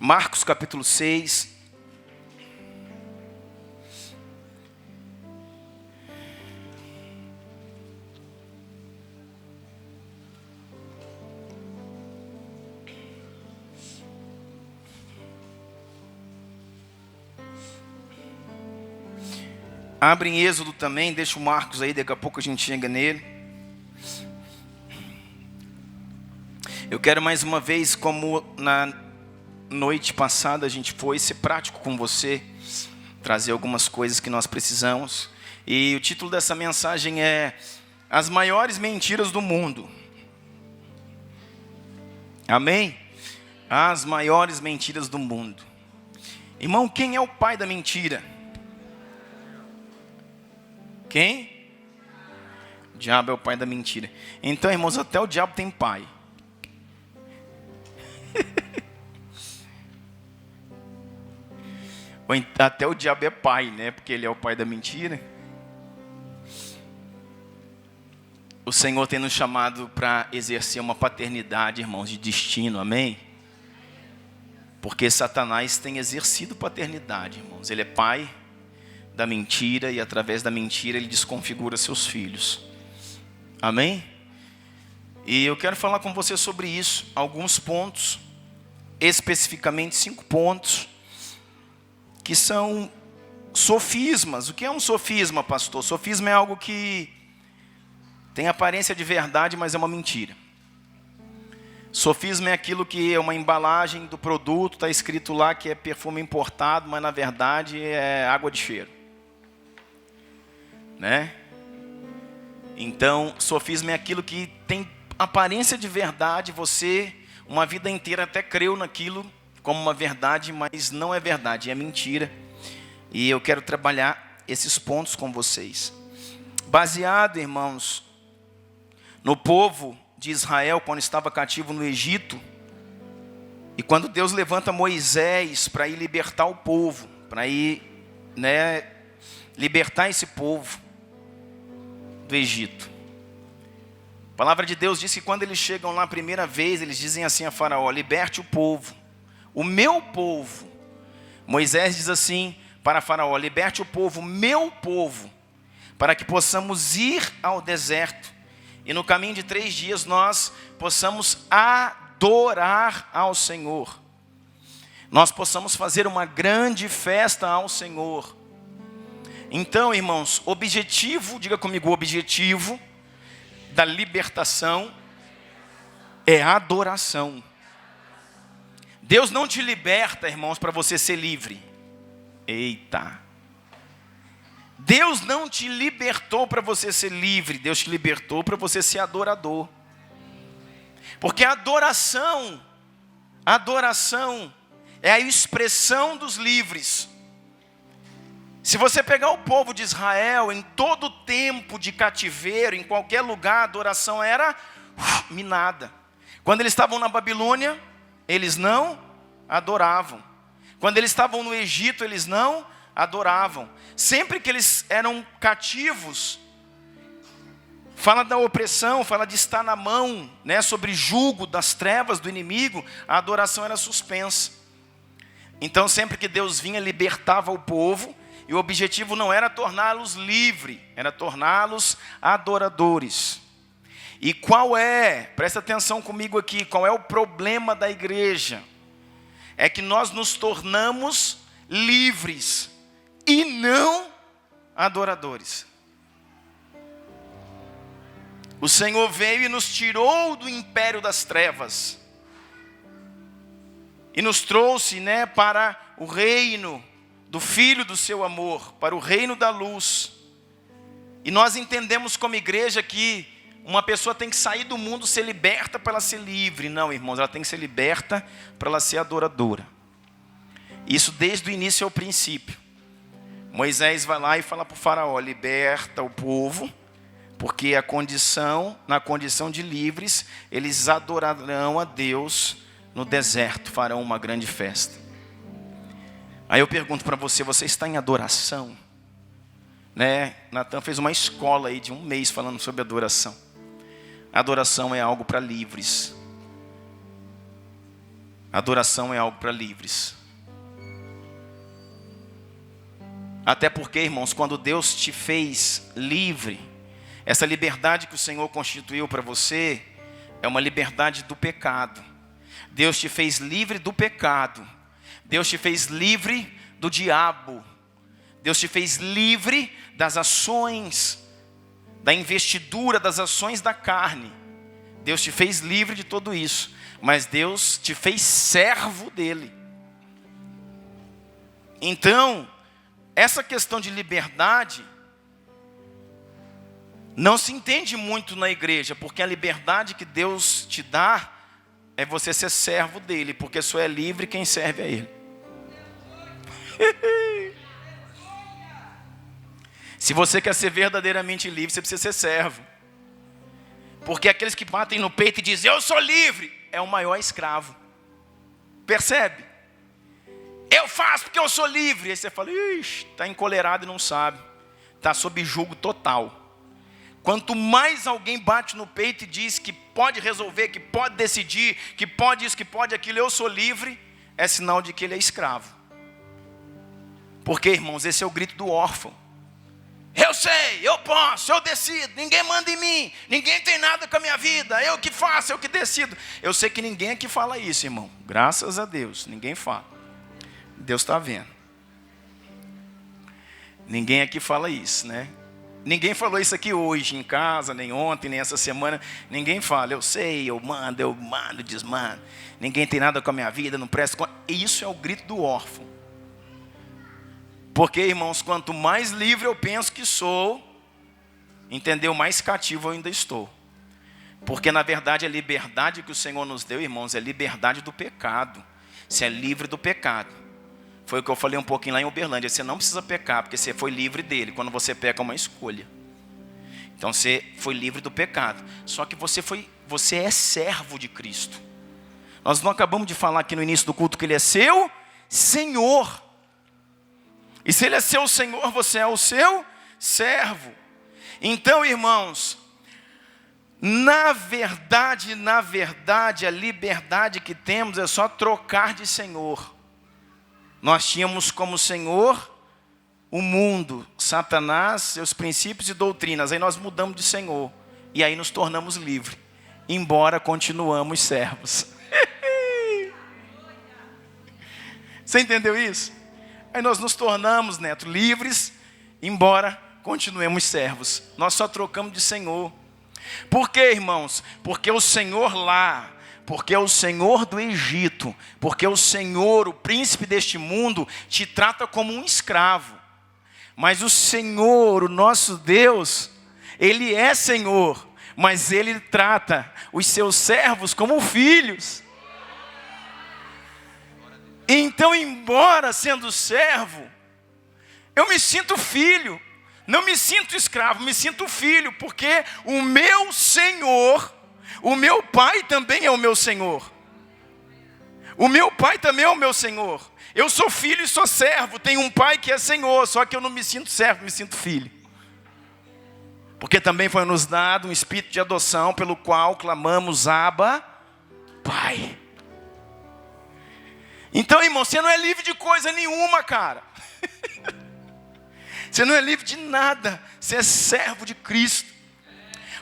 Marcos capítulo 6. Abre em Êxodo também, deixa o Marcos aí, daqui a pouco a gente chega nele. Eu quero mais uma vez, como na noite passada a gente foi, ser prático com você, trazer algumas coisas que nós precisamos. E o título dessa mensagem é As Maiores Mentiras do Mundo. Amém? As maiores mentiras do mundo. Irmão, quem é o pai da mentira? Quem? O diabo é o pai da mentira. Então, irmãos, até o diabo tem pai. Até o diabo é pai, né? Porque ele é o pai da mentira. O Senhor tem nos chamado para exercer uma paternidade, irmãos, de destino, amém? Porque Satanás tem exercido paternidade, irmãos. Ele é pai da mentira e através da mentira ele desconfigura seus filhos. Amém? E eu quero falar com você sobre isso, alguns pontos, especificamente 5 pontos, que são sofismas. O que é um sofisma, pastor? Sofisma é algo que tem aparência de verdade, mas é uma mentira. Sofisma é aquilo que é uma embalagem do produto, está escrito lá que é perfume importado, mas na verdade é água de cheiro. Né? Então, sofisma é aquilo que tem aparência de verdade, você uma vida inteira até creu naquilo como uma verdade, mas não é verdade, é mentira. E eu quero trabalhar esses pontos com vocês. Baseado, irmãos, no povo de Israel, quando estava cativo no Egito, e quando Deus levanta Moisés para ir libertar o povo, para ir, libertar esse povo do Egito. A palavra de Deus diz que quando eles chegam lá a primeira vez, eles dizem assim a Faraó: liberte o povo, o meu povo. Moisés diz assim para Faraó: liberte o povo, meu povo, para que possamos ir ao deserto e no caminho de 3 dias nós possamos adorar ao Senhor. Nós possamos fazer uma grande festa ao Senhor. Então, irmãos, objetivo, diga comigo, o objetivo da libertação é adoração. Deus não te liberta, irmãos, para você ser livre. Eita! Deus não te libertou para você ser livre, Deus te libertou para você ser adorador. Porque a adoração é a expressão dos livres. Se você pegar o povo de Israel, em todo tempo de cativeiro, em qualquer lugar, a adoração era minada. Quando eles estavam na Babilônia, eles não adoravam. Quando eles estavam no Egito, eles não adoravam. Sempre que eles eram cativos, fala da opressão, fala de estar na mão, sobre jugo das trevas do inimigo, a adoração era suspensa. Então sempre que Deus vinha, libertava o povo, e o objetivo não era torná-los livres, era torná-los adoradores. E presta atenção comigo aqui, qual é o problema da igreja? É que nós nos tornamos livres e não adoradores. O Senhor veio e nos tirou do império das trevas e nos trouxe, para o reino do Filho do seu amor, para o reino da luz. E nós entendemos como igreja que uma pessoa tem que sair do mundo, ser liberta para ela ser livre. Não, irmãos, ela tem que ser liberta para ela ser adoradora. Isso desde o início ao princípio. Moisés vai lá e fala para o faraó: liberta o povo, porque na condição de livres, eles adorarão a Deus no deserto, farão uma grande festa. Aí eu pergunto para você, você está em adoração? Natan fez uma escola aí de 1 mês falando sobre adoração. Adoração é algo para livres. Adoração é algo para livres. Até porque, irmãos, quando Deus te fez livre, essa liberdade que o Senhor constituiu para você é uma liberdade do pecado. Deus te fez livre do pecado. Deus te fez livre do diabo. Deus te fez livre das ações, da investidura, das ações da carne. Deus te fez livre de tudo isso. Mas Deus te fez servo dele. Então, essa questão de liberdade não se entende muito na igreja, porque a liberdade que Deus te dá é você ser servo dele, porque só é livre quem serve a ele. Se você quer ser verdadeiramente livre, você precisa ser servo. Porque aqueles que batem no peito e dizem, eu sou livre, é o maior escravo. Percebe? Eu faço porque eu sou livre. Aí você fala, está encolerado e não sabe. Está sob julgo total. Quanto mais alguém bate no peito e diz que pode resolver, que pode decidir, que pode isso, que pode aquilo, eu sou livre, é sinal de que ele é escravo. Porque, irmãos, esse é o grito do órfão. Eu sei, eu posso, eu decido, ninguém manda em mim, ninguém tem nada com a minha vida, eu que faço, eu que decido. Eu sei que ninguém aqui fala isso, irmão. Graças a Deus, ninguém fala. Deus está vendo. Ninguém aqui fala isso, né? Ninguém falou isso aqui hoje, em casa, nem ontem, nem essa semana. Ninguém fala, eu sei, eu mando, desmando. Ninguém tem nada com a minha vida, não presta conta. Isso é o grito do órfão. Porque, irmãos, quanto mais livre eu penso que sou, entendeu? Mais cativo eu ainda estou. Porque, na verdade, a liberdade que o Senhor nos deu, irmãos, é liberdade do pecado. Você é livre do pecado. Foi o que eu falei um pouquinho lá em Uberlândia. Você não precisa pecar, porque você foi livre dele. Quando você peca, é uma escolha. Então, você foi livre do pecado. Só que você é servo de Cristo. Nós não acabamos de falar aqui no início do culto que ele é seu Senhor. E se ele é seu Senhor, você é o seu servo. Então, irmãos, na verdade, a liberdade que temos é só trocar de Senhor. Nós tínhamos como Senhor o mundo, Satanás, seus princípios e doutrinas. Aí nós mudamos de Senhor. E aí nos tornamos livres. Embora continuamos servos. Você entendeu isso? Aí nós nos tornamos, Neto, livres, embora continuemos servos. Nós só trocamos de Senhor. Por quê, irmãos? Porque o Senhor lá, porque o Senhor do Egito, porque o Senhor, o príncipe deste mundo, te trata como um escravo. Mas o Senhor, o nosso Deus, Ele é Senhor, mas Ele trata os seus servos como filhos. Então, embora sendo servo, eu me sinto filho, não me sinto escravo, me sinto filho, porque o meu Senhor, o meu Pai também é o meu Senhor. O meu Pai também é o meu Senhor. Eu sou filho e sou servo, tenho um Pai que é Senhor, só que eu não me sinto servo, me sinto filho. Porque também foi nos dado um espírito de adoção, pelo qual clamamos, Abba, Pai. Então, irmão, você não é livre de coisa nenhuma, cara. Você não é livre de nada. Você é servo de Cristo.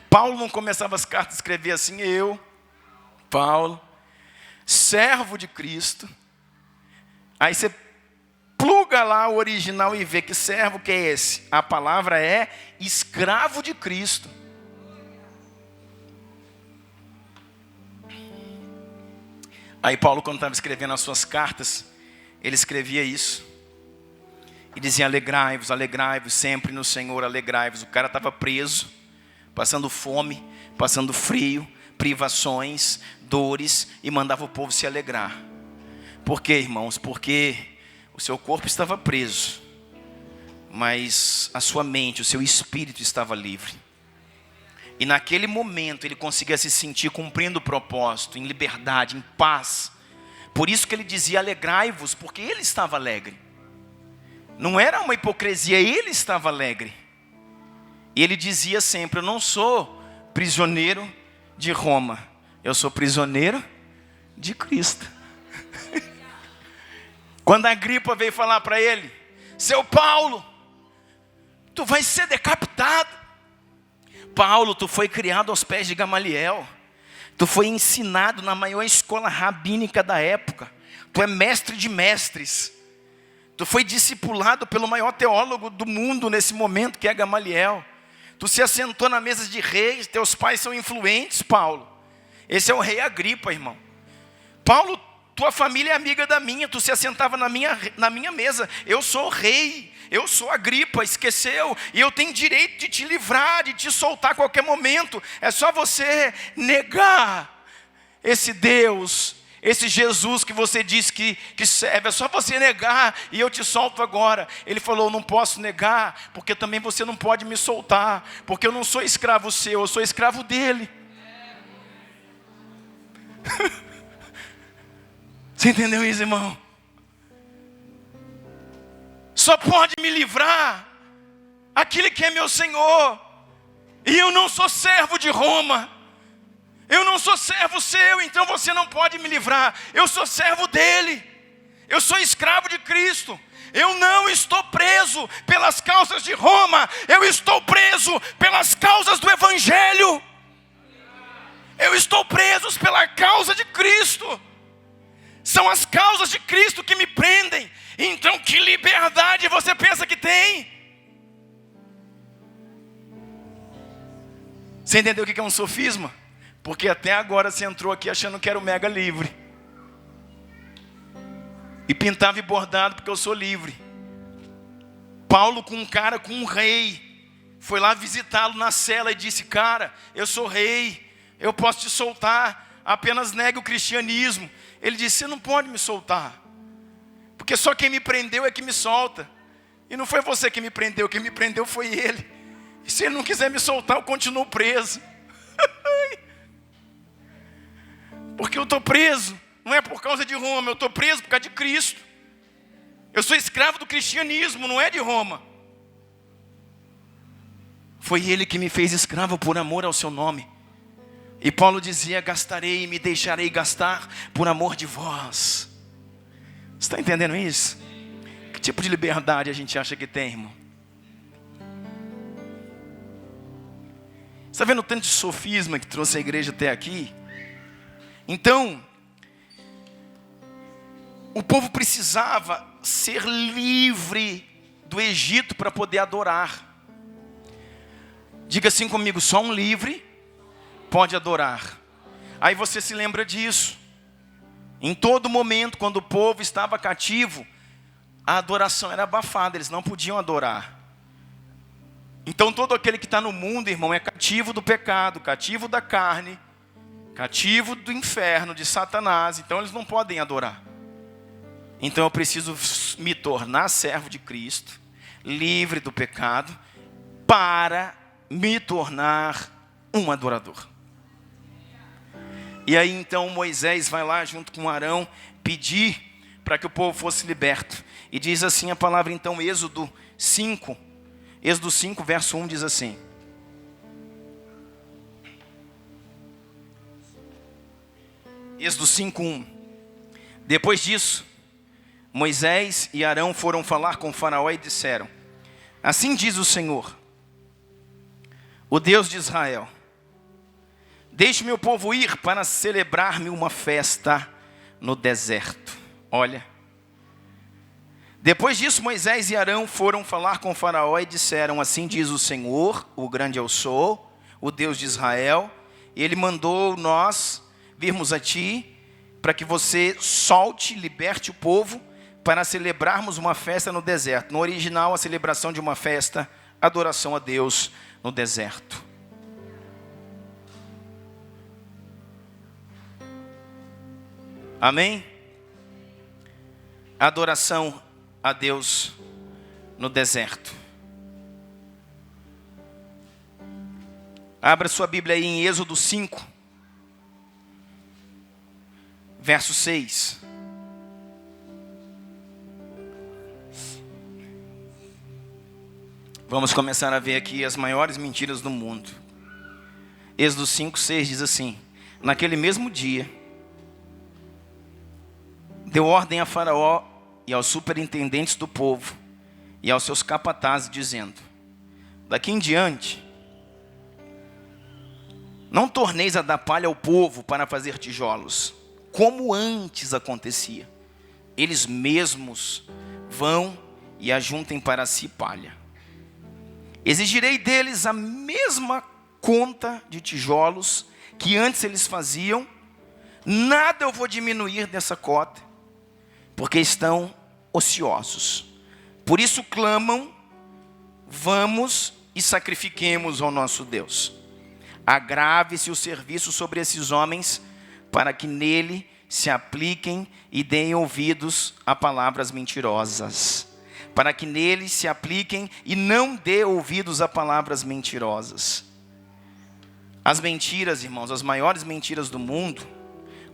Paulo não começava as cartas a escrever assim, Paulo, servo de Cristo. Aí você pluga lá o original e vê que servo que é esse. A palavra é escravo de Cristo. Aí Paulo, quando estava escrevendo as suas cartas, ele escrevia isso. E dizia, alegrai-vos, alegrai-vos sempre no Senhor, alegrai-vos. O cara estava preso, passando fome, passando frio, privações, dores, e mandava o povo se alegrar. Por quê, irmãos? Porque o seu corpo estava preso, mas a sua mente, o seu espírito estava livre. E naquele momento ele conseguia se sentir cumprindo o propósito, em liberdade, em paz. Por isso que ele dizia, alegrai-vos, porque ele estava alegre. Não era uma hipocrisia, ele estava alegre. E ele dizia sempre, eu não sou prisioneiro de Roma, eu sou prisioneiro de Cristo. Quando a Agripa veio falar para ele: seu Paulo, tu vais ser decapitado. Paulo, tu foi criado aos pés de Gamaliel. Tu foi ensinado na maior escola rabínica da época. Tu é mestre de mestres. Tu foi discipulado pelo maior teólogo do mundo nesse momento, que é Gamaliel. Tu se assentou na mesa de reis. Teus pais são influentes, Paulo. Esse é o rei Agripa, irmão. Paulo, tua família é amiga da minha. Tu se assentava na minha mesa. Eu sou o rei. Eu sou Agripa, esqueceu? E eu tenho direito de te livrar, de te soltar a qualquer momento. É só você negar esse Deus, esse Jesus que você diz que serve. É só você negar e eu te solto agora. Ele falou: não posso negar, porque também você não pode me soltar, porque eu não sou escravo seu, eu sou escravo dele. Você entendeu isso, irmão? Só pode me livrar aquele que é meu Senhor. E eu não sou servo de Roma. Eu não sou servo seu, então você não pode me livrar. Eu sou servo dele. Eu sou escravo de Cristo. Eu não estou preso pelas causas de Roma. Eu estou preso pelas causas do Evangelho. Eu estou preso pela causa de Cristo. São as causas de Cristo que me prendem. Então que liberdade você pensa que tem? Você entendeu o que é um sofisma? Porque até agora você entrou aqui achando que era o mega livre. E pintava e bordado porque eu sou livre. Paulo com um rei, foi lá visitá-lo na cela e disse: cara, eu sou rei, eu posso te soltar, apenas negue o cristianismo. Ele disse: você não pode me soltar, porque só quem me prendeu é que me solta. E não foi você que me prendeu, quem me prendeu foi ele. E se ele não quiser me soltar, eu continuo preso. Porque eu estou preso, não é por causa de Roma, eu estou preso por causa de Cristo. Eu sou escravo do cristianismo, não é de Roma. Foi ele que me fez escravo por amor ao seu nome. E Paulo dizia: gastarei e me deixarei gastar por amor de vós. Você está entendendo isso? Que tipo de liberdade a gente acha que tem, irmão? Você está vendo o tanto de sofisma que trouxe a igreja até aqui? Então, o povo precisava ser livre do Egito para poder adorar. Diga assim comigo: só um livre pode adorar. Aí você se lembra disso. Em todo momento, quando o povo estava cativo, a adoração era abafada, eles não podiam adorar. Então todo aquele que está no mundo, irmão, é cativo do pecado, cativo da carne, cativo do inferno, de Satanás. Então eles não podem adorar. Então eu preciso me tornar servo de Cristo, livre do pecado, para me tornar um adorador. E aí então Moisés vai lá junto com Arão pedir para que o povo fosse liberto. E diz assim a palavra então, Êxodo 5, verso 1 diz assim: Êxodo 5, 1. Depois disso, Moisés e Arão foram falar com Faraó e disseram: assim diz o Senhor, o Deus de Israel: deixe meu povo ir para celebrar-me uma festa no deserto. Olha. Depois disso, Moisés e Arão foram falar com Faraó e disseram: assim diz o Senhor, o grande eu sou, o Deus de Israel, e Ele mandou nós virmos a ti, para que você solte, liberte o povo, para celebrarmos uma festa no deserto. No original, a celebração de uma festa, adoração a Deus no deserto. Amém? Adoração a Deus no deserto. Abra sua Bíblia aí em Êxodo 5, verso 6. Vamos começar a ver aqui as maiores mentiras do mundo. Êxodo 5, 6 diz assim: naquele mesmo dia, deu ordem a Faraó e aos superintendentes do povo e aos seus capatazes, dizendo: daqui em diante, não torneis a dar palha ao povo para fazer tijolos, como antes acontecia. Eles mesmos vão e ajuntem para si palha. Exigirei deles a mesma conta de tijolos que antes eles faziam. Nada eu vou diminuir dessa cota, porque estão ociosos. Por isso clamam: vamos e sacrifiquemos ao nosso Deus. Agrave-se o serviço sobre esses homens, para que nele se apliquem e deem ouvidos a palavras mentirosas. Para que nele se apliquem e não dê ouvidos a palavras mentirosas. As mentiras, irmãos, as maiores mentiras do mundo,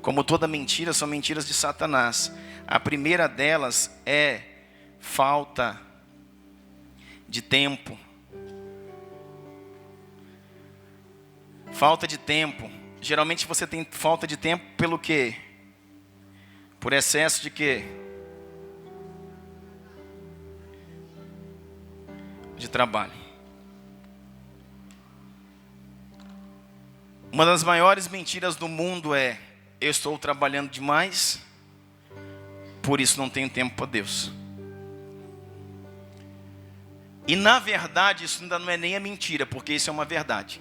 como toda mentira, são mentiras de Satanás. A primeira delas é falta de tempo. Falta de tempo. Geralmente você tem falta de tempo pelo quê? Por excesso de quê? De trabalho. Uma das maiores mentiras do mundo é: eu estou trabalhando demais, por isso não tenho tempo para Deus. E na verdade isso ainda não é nem a mentira, porque isso é uma verdade.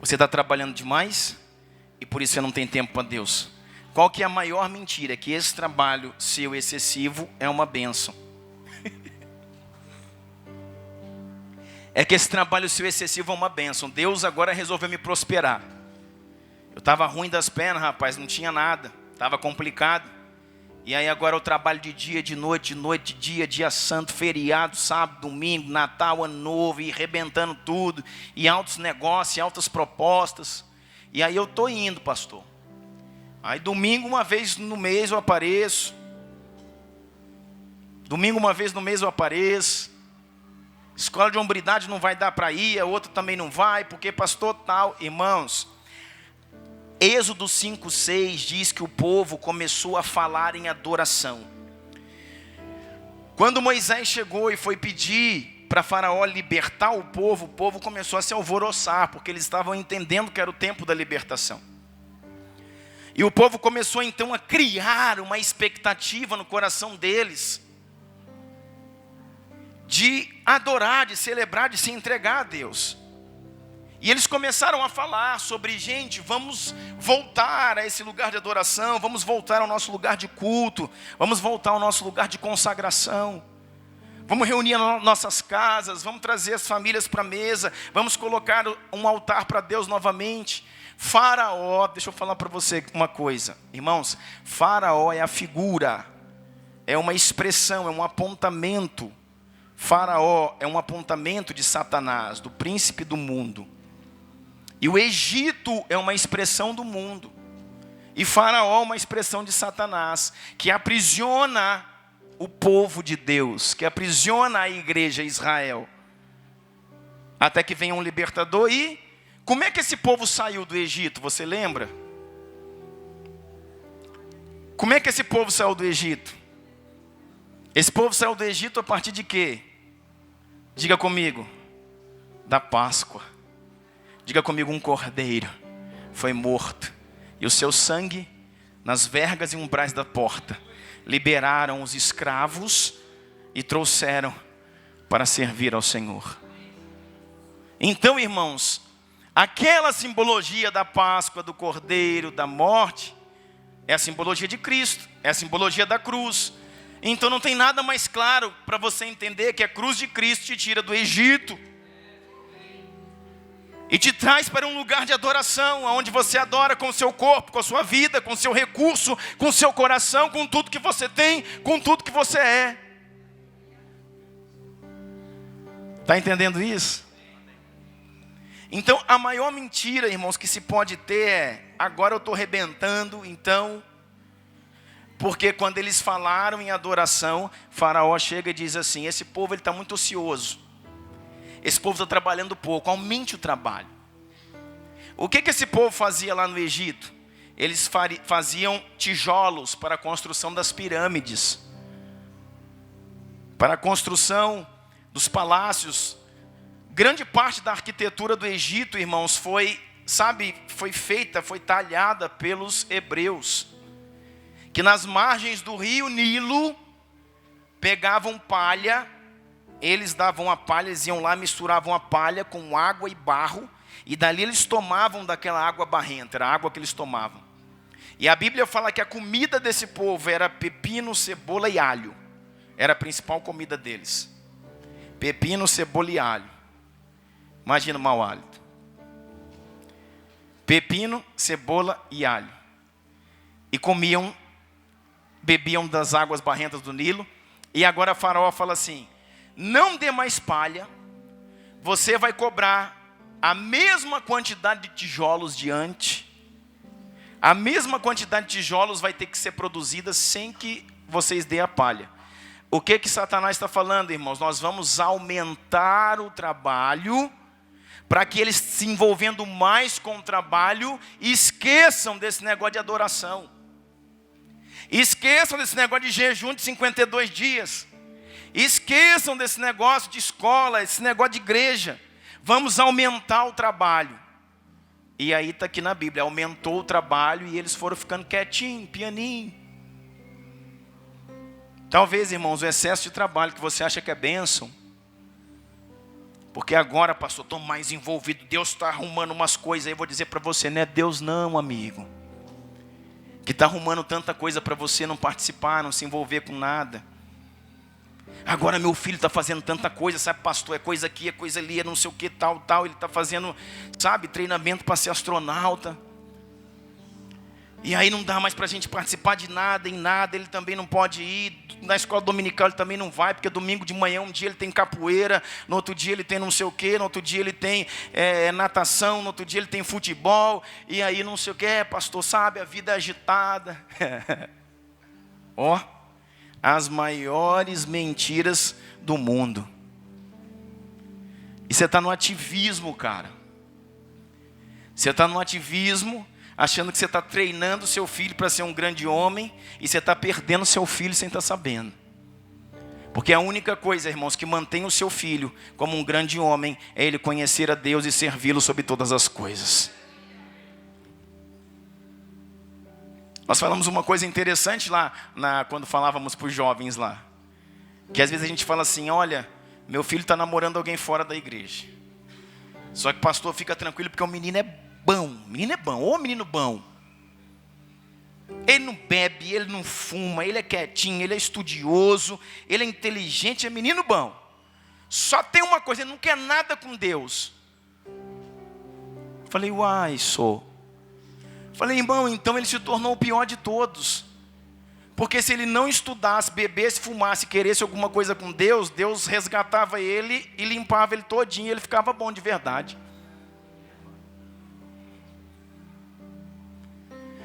Você está trabalhando demais e por isso você não tem tempo para Deus. Qual que é a maior mentira? É que esse trabalho seu excessivo é uma bênção. É que esse trabalho seu excessivo é uma bênção. Deus agora resolveu me prosperar. Eu estava ruim das pernas, rapaz, não tinha nada. Estava complicado. E aí agora eu trabalho de dia, de noite, de dia, dia santo, feriado, sábado, domingo, Natal, Ano Novo, e arrebentando tudo. E altos negócios, altas propostas. E aí eu estou indo, pastor. Aí domingo, uma vez no mês eu apareço. Domingo, uma vez no mês eu apareço. Escola de hombridade não vai dar para ir, a outra também não vai, porque pastor tal. Irmãos, Êxodo 5:6 diz que o povo começou a falar em adoração. Quando Moisés chegou e foi pedir para Faraó libertar o povo começou a se alvoroçar, porque eles estavam entendendo que era o tempo da libertação. E o povo começou então a criar uma expectativa no coração deles, de adorar, de celebrar, de se entregar a Deus. E eles começaram a falar sobre: gente, vamos voltar a esse lugar de adoração, vamos voltar ao nosso lugar de culto, vamos voltar ao nosso lugar de consagração, vamos reunir as nossas casas, vamos trazer as famílias para a mesa, vamos colocar um altar para Deus novamente. Faraó, deixa eu falar para você uma coisa, irmãos, Faraó é a figura, é uma expressão, é um apontamento. Faraó é um apontamento de Satanás, do príncipe do mundo. E o Egito é uma expressão do mundo. E Faraó é uma expressão de Satanás, que aprisiona o povo de Deus, que aprisiona a igreja Israel. Até que venha um libertador. E como é que esse povo saiu do Egito? Você lembra? Como é que esse povo saiu do Egito? Esse povo saiu do Egito a partir de quê? Diga comigo. Da Páscoa. Diga comigo: um cordeiro foi morto. E o seu sangue, nas vergas e umbrais da porta, liberaram os escravos e trouxeram para servir ao Senhor. Então, irmãos, aquela simbologia da Páscoa, do cordeiro, da morte, é a simbologia de Cristo, é a simbologia da cruz. Então não tem nada mais claro para você entender que a cruz de Cristo te tira do Egito e te traz para um lugar de adoração, onde você adora com o seu corpo, com a sua vida, com o seu recurso, com o seu coração, com tudo que você tem, com tudo que você é. Está entendendo isso? Então a maior mentira, irmãos, que se pode ter é: agora eu estou arrebentando, então... Porque quando eles falaram em adoração, Faraó chega e diz assim: esse povo está muito ocioso. Esse povo está trabalhando pouco, aumente o trabalho. O que esse povo fazia lá no Egito? Eles faziam tijolos para a construção das pirâmides. para a construção dos palácios. Grande parte da arquitetura do Egito, irmãos, foi feita, foi talhada pelos hebreus, que nas margens do rio Nilo pegavam palha, eles davam a palha, eles iam lá, misturavam a palha com água e barro, e dali eles tomavam daquela água barrenta, era a água que eles tomavam. E a Bíblia fala que a comida desse povo era pepino, cebola e alho. Era a principal comida deles. Pepino, cebola e alho. Imagina o mau hálito. Pepino, cebola e alho. E comiam, bebiam das águas barrentas do Nilo. E agora Faraó fala assim: não dê mais palha, você vai cobrar a mesma quantidade de tijolos de antes. A mesma quantidade de tijolos vai ter que ser produzida sem que vocês dêem a palha. O que Satanás está falando, irmãos? Nós vamos aumentar o trabalho, para que eles, se envolvendo mais com o trabalho, esqueçam desse negócio de adoração. Esqueçam desse negócio de jejum de 52 dias. Esqueçam desse negócio de escola, esse negócio de igreja. Vamos aumentar o trabalho. E aí está aqui na Bíblia, aumentou o trabalho e eles foram ficando quietinho, pianinho. Talvez, irmãos, o excesso de trabalho que você acha que é bênção, porque agora, pastor, estou mais envolvido, Deus está arrumando umas coisas aí, eu vou dizer para você, não é Deus não, amigo, que está arrumando tanta coisa para você não participar, não se envolver com nada. Agora meu filho está fazendo tanta coisa, sabe, pastor, é coisa aqui, é coisa ali, é não sei o que, tal, ele está fazendo, sabe, treinamento para ser astronauta. E aí não dá mais para a gente participar de nada, em nada, ele também não pode ir, na escola dominical ele também não vai, porque domingo de manhã, um dia ele tem capoeira, no outro dia ele tem não sei o que, no outro dia ele tem natação, no outro dia ele tem futebol, e aí não sei o que, pastor, sabe, a vida é agitada. Ó, as maiores mentiras do mundo. E você está no ativismo, cara. Você está no ativismo, achando que você está treinando seu filho para ser um grande homem, e você está perdendo seu filho sem estar sabendo. Porque a única coisa, irmãos, que mantém o seu filho como um grande homem, é ele conhecer a Deus e servi-lo sobre todas as coisas. Nós falamos uma coisa interessante lá, quando falávamos para os jovens lá. Que às vezes a gente fala assim, olha, meu filho está namorando alguém fora da igreja. Só que pastor, fica tranquilo, porque o menino é bom. Menino é bom, ô menino bom. Ele não bebe, ele não fuma, ele é quietinho, ele é estudioso, ele é inteligente, é menino bom. Só tem uma coisa, ele não quer nada com Deus. Falei, uai, sou. Falei, irmão, então ele se tornou o pior de todos. Porque se ele não estudasse, bebesse, fumasse, queresse alguma coisa com Deus, Deus resgatava ele e limpava ele todinho, e ele ficava bom de verdade.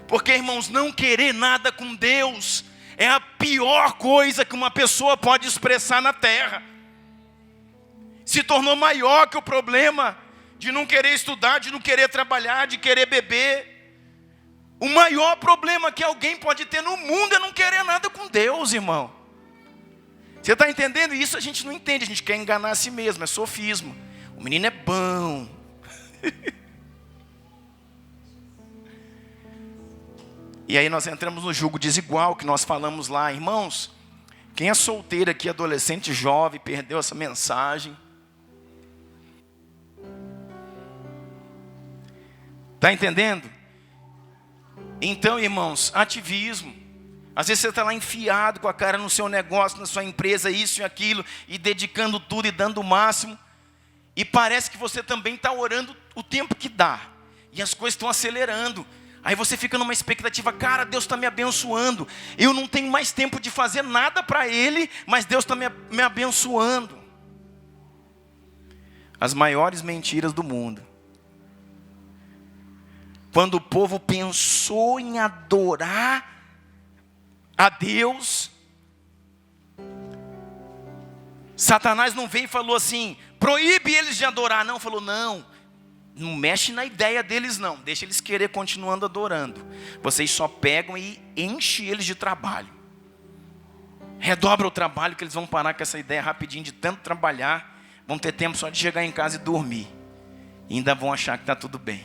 Porque, irmãos, não querer nada com Deus é a pior coisa que uma pessoa pode expressar na terra. Se tornou maior que o problema de não querer estudar, de não querer trabalhar, de querer beber. O maior problema que alguém pode ter no mundo é não querer nada com Deus, irmão. Você está entendendo? Isso a gente não entende, a gente quer enganar a si mesmo, é sofismo. O menino é bom. E aí nós entramos no jugo desigual que nós falamos lá. Irmãos, quem é solteiro aqui, adolescente, jovem, perdeu essa mensagem. Está entendendo? Então, irmãos, ativismo. Às vezes você está lá enfiado com a cara no seu negócio, na sua empresa, isso e aquilo, e dedicando tudo e dando o máximo. E parece que você também está orando o tempo que dá. E as coisas estão acelerando. Aí você fica numa expectativa, cara, Deus está me abençoando. Eu não tenho mais tempo de fazer nada para Ele, mas Deus está me abençoando. As maiores mentiras do mundo. Quando o povo pensou em adorar a Deus, Satanás não veio e falou assim, proíbe eles de adorar. Não, falou, não mexe na ideia deles não, deixa eles querer continuando adorando. Vocês só pegam e enchem eles de trabalho. Redobra o trabalho, que eles vão parar com essa ideia rapidinho de tanto trabalhar. Vão ter tempo só de chegar em casa e dormir. E ainda vão achar que está tudo bem.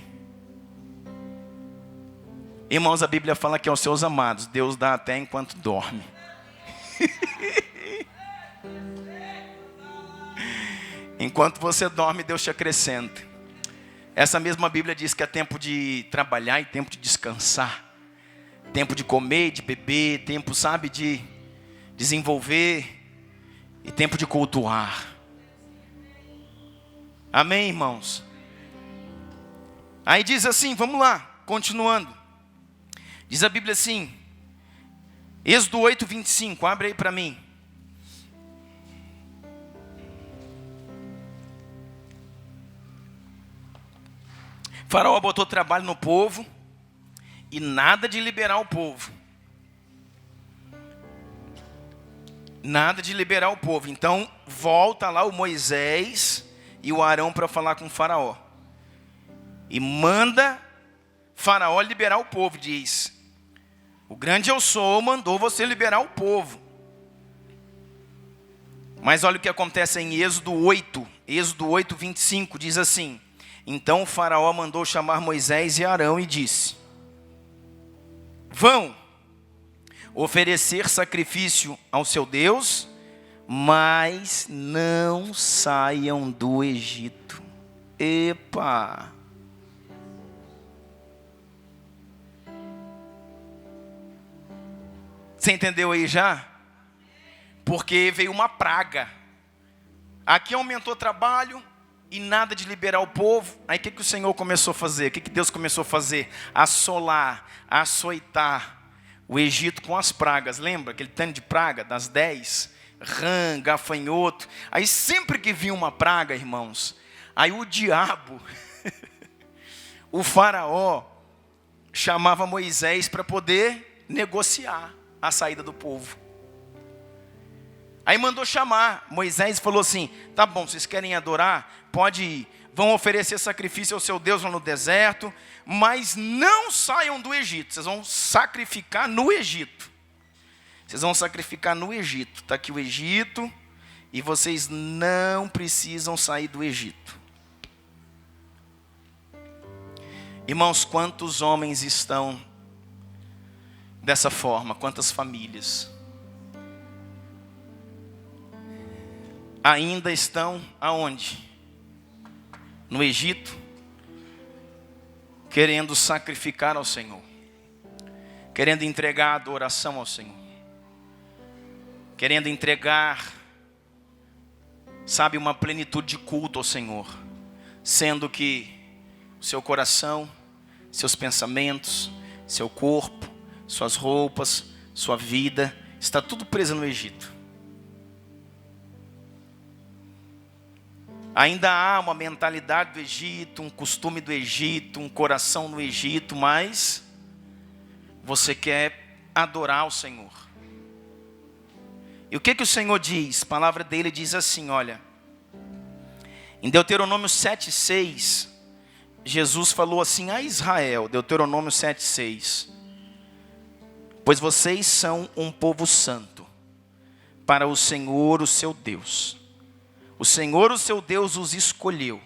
Irmãos, a Bíblia fala que aos seus amados Deus dá até enquanto dorme. Enquanto você dorme, Deus te acrescenta. Essa mesma Bíblia diz que é tempo de trabalhar e tempo de descansar. Tempo de comer, de beber, tempo, sabe, de desenvolver e tempo de cultuar. Amém, irmãos? Aí diz assim, vamos lá, continuando. Diz a Bíblia assim, Êxodo 8:25, abre aí para mim. Faraó botou trabalho no povo e nada de liberar o povo. Nada de liberar o povo. Então volta lá o Moisés e o Arão para falar com o Faraó. E manda Faraó liberar o povo, diz: o grande eu sou mandou você liberar o povo. Mas olha o que acontece em Êxodo 8:25, diz assim: então o Faraó mandou chamar Moisés e Arão e disse: vão oferecer sacrifício ao seu Deus, mas não saiam do Egito. Epa! Você entendeu aí já? Porque veio uma praga. Aqui aumentou o trabalho e nada de liberar o povo. Aí o que o Senhor começou a fazer? O que Deus começou a fazer? Assolar, açoitar o Egito com as pragas. Lembra aquele tanto de praga das 10? Rã, gafanhoto. Aí sempre que vinha uma praga, irmãos, aí o diabo, o Faraó, chamava Moisés para poder negociar a saída do povo. Aí mandou chamar Moisés e falou assim: tá bom, vocês querem adorar? Pode ir, vão oferecer sacrifício ao seu Deus lá no deserto, mas não saiam do Egito. Vocês vão sacrificar no Egito. Vocês vão sacrificar no Egito. Está aqui o Egito e vocês não precisam sair do Egito. Irmãos, quantos homens estão dessa forma? Quantas famílias ainda estão aonde? No Egito, querendo sacrificar ao Senhor, querendo entregar adoração ao Senhor, querendo entregar, sabe, uma plenitude de culto ao Senhor, sendo que o seu coração, seus pensamentos, seu corpo, suas roupas, sua vida, está tudo preso no Egito. Ainda há uma mentalidade do Egito, um costume do Egito, um coração no Egito, mas você quer adorar o Senhor. E o que o Senhor diz? A palavra dele diz assim, olha, em Deuteronômio 7:6, Jesus falou assim a Israel, Deuteronômio 7:6, pois vocês são um povo santo para o Senhor, o seu Deus. O Senhor, o seu Deus, os escolheu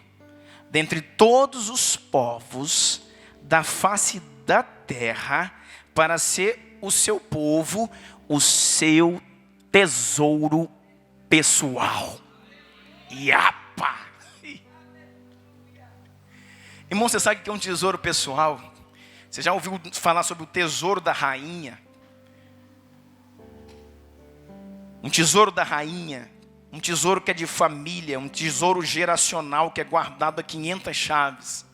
dentre todos os povos da face da terra para ser o seu povo, o seu tesouro pessoal. Iapa! Irmão, você sabe o que é um tesouro pessoal? Você já ouviu falar sobre o tesouro da rainha? Um tesouro da rainha. Um tesouro que é de família, um tesouro geracional que é guardado a 500 chaves.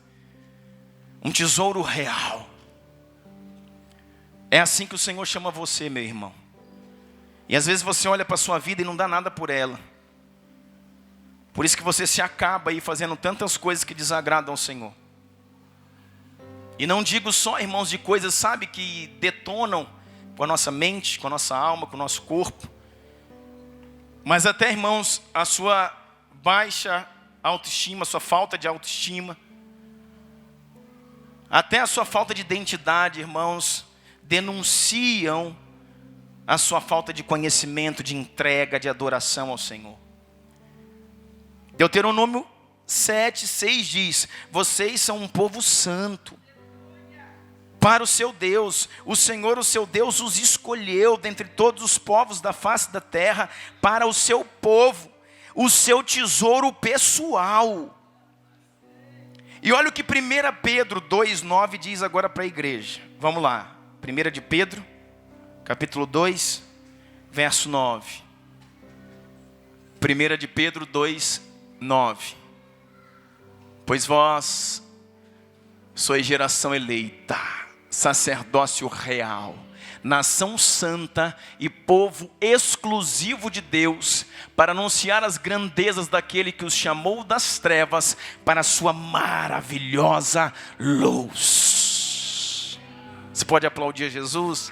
Um tesouro real. É assim que o Senhor chama você, meu irmão. E às vezes você olha para a sua vida e não dá nada por ela. Por isso que você se acaba aí fazendo tantas coisas que desagradam ao Senhor. E não digo só, irmãos, de coisas, sabe, que detonam com a nossa mente, com a nossa alma, com o nosso corpo. Mas até, irmãos, a sua baixa autoestima, a sua falta de autoestima, até a sua falta de identidade, irmãos, denunciam a sua falta de conhecimento, de entrega, de adoração ao Senhor. Deuteronômio 7:6 diz: vocês são um povo santo para o seu Deus. O Senhor, o seu Deus, os escolheu dentre todos os povos da face da terra para o seu povo, o seu tesouro pessoal. E olha o que 1 Pedro 2:9 diz agora para a igreja. Vamos lá, 1 de Pedro, capítulo 2, verso 9. 1 de Pedro 2:9. Pois vós sois geração eleita, sacerdócio real, nação santa e povo exclusivo de Deus, para anunciar as grandezas daquele que os chamou das trevas para a sua maravilhosa luz. Você pode aplaudir a Jesus?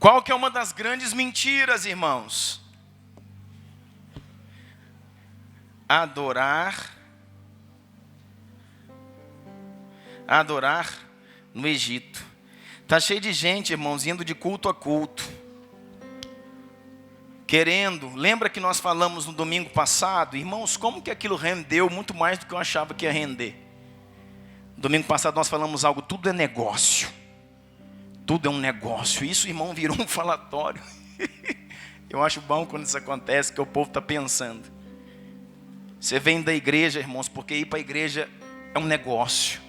Qual que é uma das grandes mentiras, irmãos? Adorar no Egito. Está cheio de gente, irmãos, indo de culto a culto, querendo. Lembra que nós falamos no domingo passado? Irmãos, como que aquilo rendeu muito mais do que eu achava que ia render. Domingo passado nós falamos algo, tudo é negócio. Tudo é um negócio. Isso, irmão, virou um falatório. Eu acho bom quando isso acontece, que o povo está pensando. Você vem da igreja, irmãos, porque ir para a igreja é um negócio.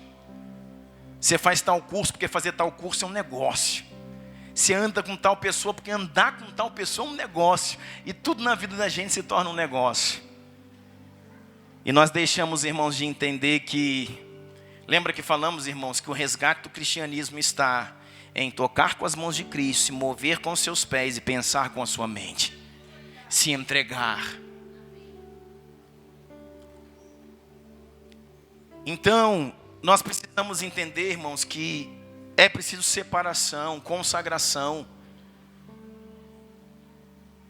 Você faz tal curso, porque fazer tal curso é um negócio. Você anda com tal pessoa, porque andar com tal pessoa é um negócio. E tudo na vida da gente se torna um negócio. E nós deixamos, irmãos, de entender que... Lembra que falamos, irmãos, que o resgate do cristianismo está em tocar com as mãos de Cristo, se mover com os seus pés e pensar com a sua mente, se entregar. Então, nós precisamos entender, irmãos, que é preciso separação, consagração.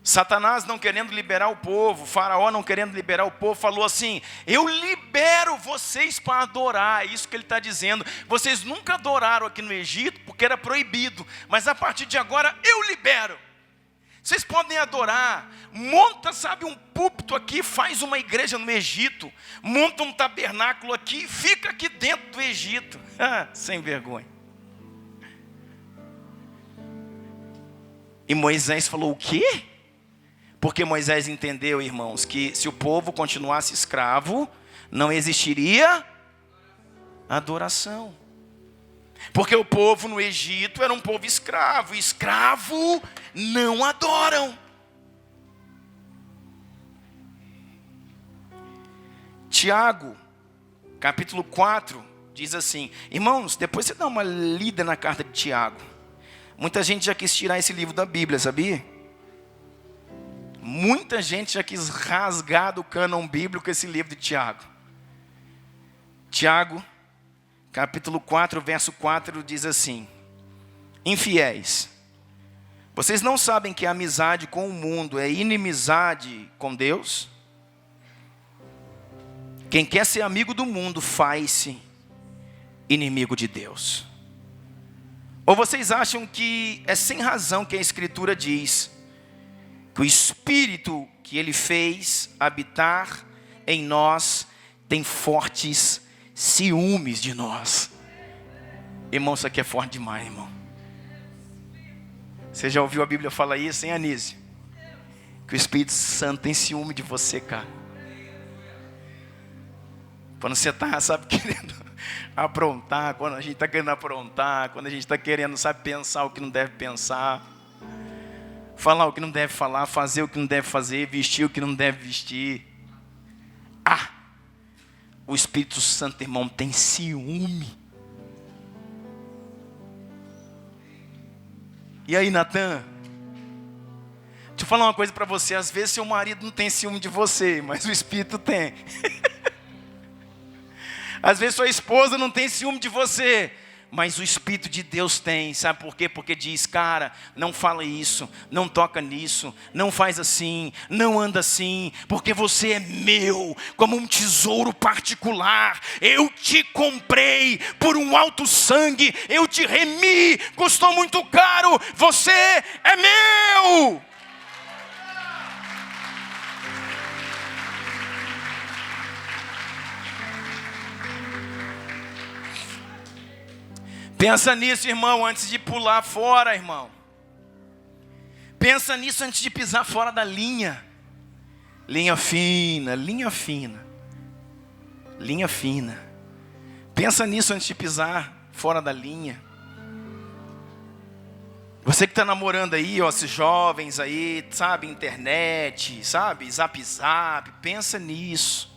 Satanás não querendo liberar o povo, Faraó não querendo liberar o povo, falou assim: eu libero vocês para adorar. É isso que ele está dizendo. Vocês nunca adoraram aqui no Egito porque era proibido, mas a partir de agora eu libero. Vocês podem adorar. Monta, sabe, um púlpito aqui, faz uma igreja no Egito, monta um tabernáculo aqui, fica aqui dentro do Egito. Sem vergonha. E Moisés falou: o quê? Porque Moisés entendeu, irmãos, que se o povo continuasse escravo, não existiria adoração. Porque o povo no Egito era um povo escravo, e escravo não adoram. Tiago, capítulo 4, diz assim, irmãos, depois você dá uma lida na carta de Tiago. Muita gente já quis tirar esse livro da Bíblia, sabia? Muita gente já quis rasgar do cânon bíblico esse livro de Tiago. Tiago, capítulo 4, verso 4, diz assim: infiéis, vocês não sabem que a amizade com o mundo é inimizade com Deus? Quem quer ser amigo do mundo faz-se inimigo de Deus. Ou vocês acham que é sem razão que a Escritura diz que o Espírito que Ele fez habitar em nós tem fortes ciúmes de nós? Irmão, isso aqui é forte demais, irmão. Você já ouviu a Bíblia falar isso, hein, Anísio? Que o Espírito Santo tem ciúme de você, cara. Quando você está, sabe, querendo aprontar, quando a gente está querendo aprontar, quando a gente está querendo, sabe, pensar o que não deve pensar, falar o que não deve falar, fazer o que não deve fazer, vestir o que não deve vestir. O Espírito Santo, irmão, tem ciúme. E aí, Natan? Deixa eu falar uma coisa para você. Às vezes seu marido não tem ciúme de você, mas o Espírito tem. Às vezes sua esposa não tem ciúme de você, Mas o Espírito de Deus tem, sabe por quê? Porque diz, cara, não fala isso, não toca nisso, não faz assim, não anda assim, porque você é meu, como um tesouro particular. Eu te comprei por um alto sangue, eu te remi, custou muito caro, você é meu. Pensa nisso, irmão, antes de pular fora, irmão. Pensa nisso antes de pisar fora da linha. Linha fina, linha fina. Linha fina. Pensa nisso antes de pisar fora da linha. Você que está namorando aí, ó, esses jovens aí, sabe, internet, sabe, zap zap, pensa nisso.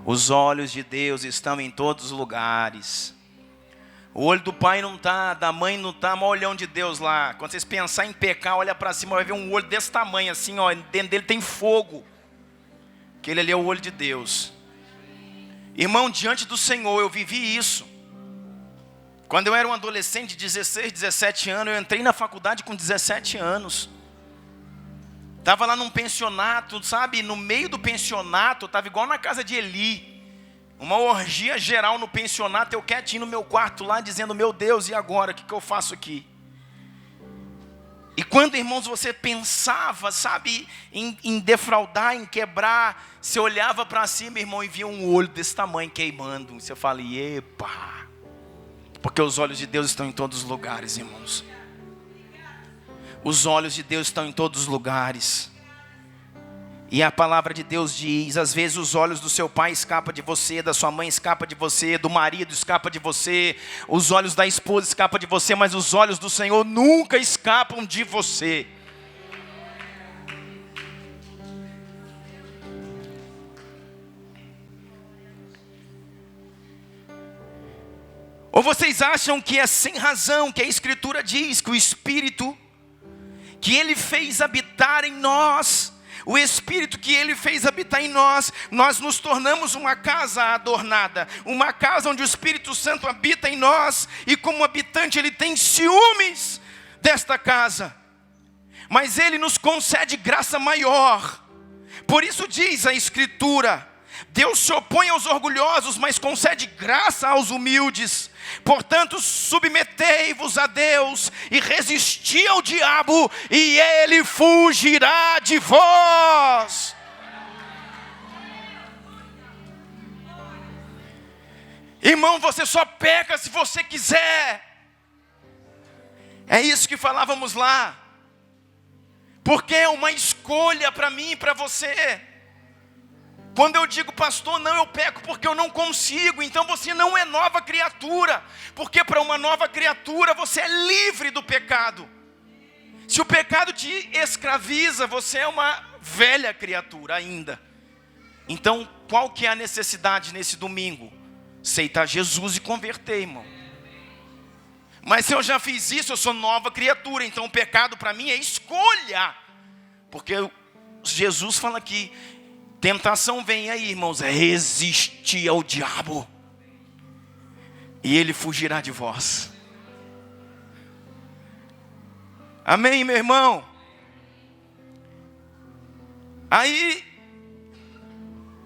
Os olhos de Deus estão em todos os lugares. O olho do pai não está, da mãe não está, mas o olhão de Deus lá. Quando vocês pensarem em pecar, olha para cima, vai ver um olho desse tamanho assim, ó, dentro dele tem fogo. Aquele ali é o olho de Deus. Irmão, diante do Senhor, eu vivi isso. Quando eu era um adolescente de 16, 17 anos, eu entrei na faculdade com 17 anos. Estava lá num pensionato, sabe, no meio do pensionato, estava igual na casa de Eli. Uma orgia geral no pensionato, eu quietinho no meu quarto lá, dizendo, meu Deus, e agora? O que eu faço aqui? E quando, irmãos, você pensava, sabe, em defraudar, em quebrar, você olhava para cima, irmão, e via um olho desse tamanho queimando. Você fala, epa! Porque os olhos de Deus estão em todos os lugares, irmãos. Os olhos de Deus estão em todos os lugares. E a palavra de Deus diz, às vezes os olhos do seu pai escapam de você, da sua mãe escapam de você, do marido escapa de você, os olhos da esposa escapam de você, mas os olhos do Senhor nunca escapam de você. Ou vocês acham que é sem razão que a Escritura diz que o Espírito que Ele fez habitar em nós, o Espírito que Ele fez habitar em nós, nós nos tornamos uma casa adornada, uma casa onde o Espírito Santo habita em nós, e como habitante Ele tem ciúmes desta casa, mas Ele nos concede graça maior. Por isso diz a Escritura, Deus se opõe aos orgulhosos, mas concede graça aos humildes. Portanto, submetei-vos a Deus e resisti ao diabo, e ele fugirá de vós. Irmão, você só peca se você quiser. É isso que falávamos lá. Porque é uma escolha para mim e para você. Quando eu digo, pastor, não, eu peco porque eu não consigo. Então você não é nova criatura. Porque para uma nova criatura você é livre do pecado. Se o pecado te escraviza, você é uma velha criatura ainda. Então qual que é a necessidade nesse domingo? Aceitar Jesus e converter, irmão. Mas se eu já fiz isso, eu sou nova criatura. Então o pecado para mim é escolha. Porque Jesus fala aqui, tentação vem aí, irmãos, é resistir ao diabo, e ele fugirá de vós. Amém, meu irmão? Aí,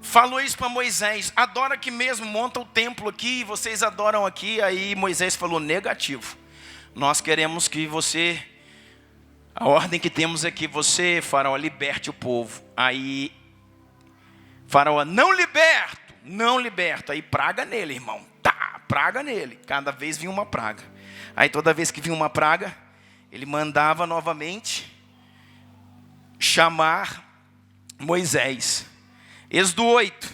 falou isso para Moisés, adora aqui mesmo, monta o templo aqui, vocês adoram aqui. Aí Moisés falou, negativo, nós queremos que você, a ordem que temos é que você, Faraó, liberte o povo. Aí Faraó, não liberto. Aí praga nele, irmão. Praga nele. Cada vez vinha uma praga. Aí toda vez que vinha uma praga, ele mandava novamente chamar Moisés. Êxodo 8,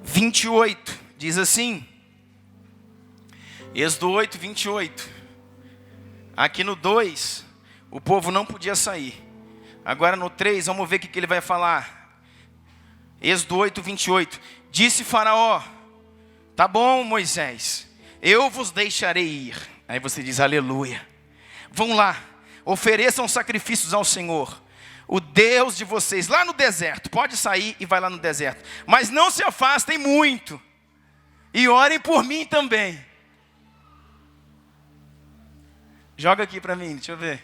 28, diz assim. Êxodo 8, 28. Aqui no 2, o povo não podia sair. Agora no 3, vamos ver o que ele vai falar. Êxodo 8, 28. Disse Faraó, tá bom, Moisés, eu vos deixarei ir. Aí você diz, aleluia. Vão lá, ofereçam sacrifícios ao Senhor, o Deus de vocês, lá no deserto. Pode sair e vai lá no deserto. Mas não se afastem muito. e orem por mim também. Joga aqui para mim, deixa eu ver.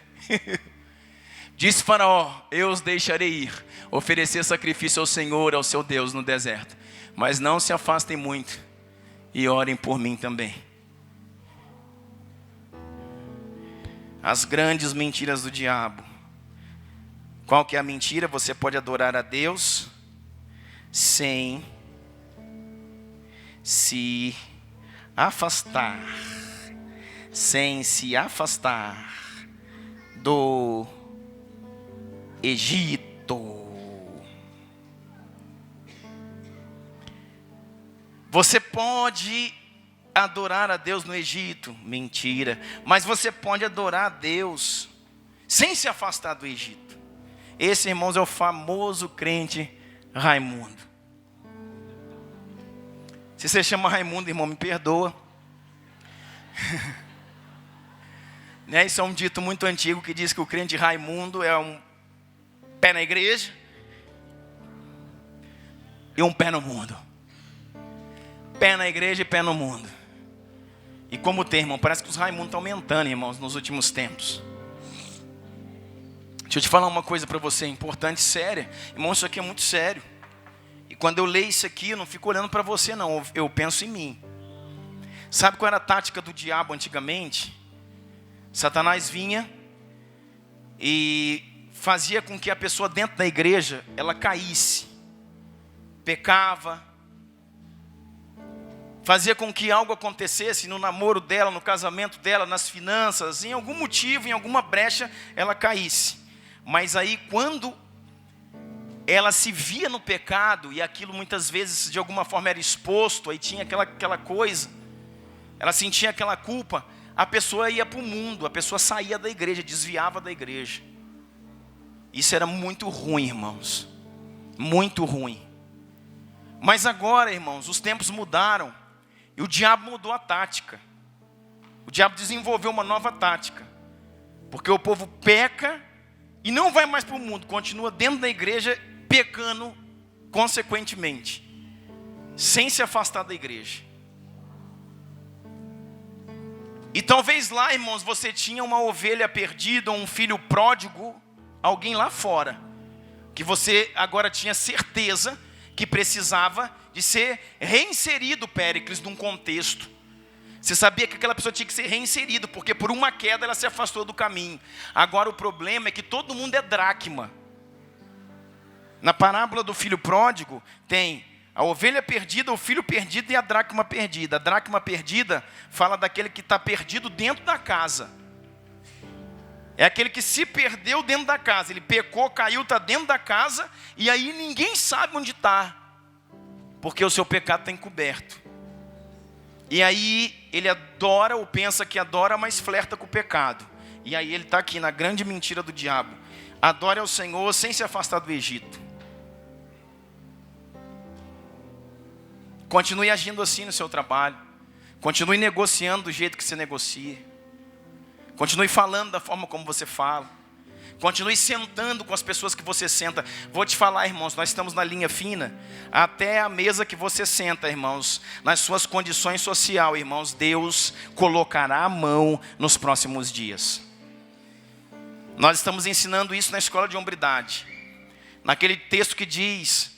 Disse Faraó: eu os deixarei ir, oferecer sacrifício ao Senhor, ao seu Deus no deserto. Mas não se afastem muito e orem por mim também. As grandes mentiras do diabo. Qual que é a mentira? Você pode adorar a Deus sem se afastar. Sem se afastar do Egito. Você pode adorar a Deus no Egito, mentira. Mas você pode adorar a Deus sem se afastar do Egito. Esse, irmãos, é o famoso crente Raimundo. Se você chama Raimundo, irmão, me perdoa. Né? Isso é um dito muito antigo que diz que o crente Raimundo é um pé na igreja e um pé no mundo. Pé na igreja e pé no mundo. E como tem, irmão, parece que os Raimundos estão aumentando, irmãos, nos últimos tempos. Deixa eu te falar uma coisa para você, importante, séria. Irmão, isso aqui é muito sério. E quando eu leio isso aqui, eu não fico olhando para você não, eu penso em mim. Sabe qual era a tática do diabo antigamente? Satanás vinha e fazia com que a pessoa dentro da igreja, ela caísse, pecava, fazia com que algo acontecesse no namoro dela, no casamento dela, nas finanças, em algum motivo, em alguma brecha, ela caísse. Mas aí quando ela se via no pecado, e aquilo muitas vezes de alguma forma era exposto, aí tinha aquela coisa, ela sentia aquela culpa, a pessoa ia para o mundo, a pessoa saía da igreja, desviava da igreja. Isso era muito ruim, irmãos, muito ruim. Mas agora, irmãos, os tempos mudaram, e o diabo mudou a tática. O diabo desenvolveu uma nova tática, porque o povo peca e não vai mais para o mundo, continua dentro da igreja pecando consequentemente, sem se afastar da igreja. E talvez lá, irmãos, você tinha uma ovelha perdida, ou um filho pródigo, alguém lá fora, que você agora tinha certeza que precisava de ser reinserido, Péricles, num contexto. Você sabia que aquela pessoa tinha que ser reinserida, porque por uma queda ela se afastou do caminho. Agora o problema é que todo mundo é dracma. Na parábola do filho pródigo, tem a ovelha perdida, o filho perdido e a dracma perdida. A dracma perdida fala daquele que está perdido dentro da casa. É aquele que se perdeu dentro da casa. Ele pecou, caiu, está dentro da casa, e aí ninguém sabe onde está, porque o seu pecado está encoberto. E aí ele adora ou pensa que adora, mas flerta com o pecado. E aí ele está aqui na grande mentira do diabo. Adore ao Senhor sem se afastar do Egito. Continue agindo assim no seu trabalho. Continue negociando do jeito que você negocia. Continue falando da forma como você fala. Continue sentando com as pessoas que você senta. Vou te falar, irmãos, nós estamos na linha fina. Até a mesa que você senta, irmãos, nas suas condições sociais, irmãos, Deus colocará a mão nos próximos dias. Nós estamos ensinando isso na escola de hombridade. Naquele texto que diz,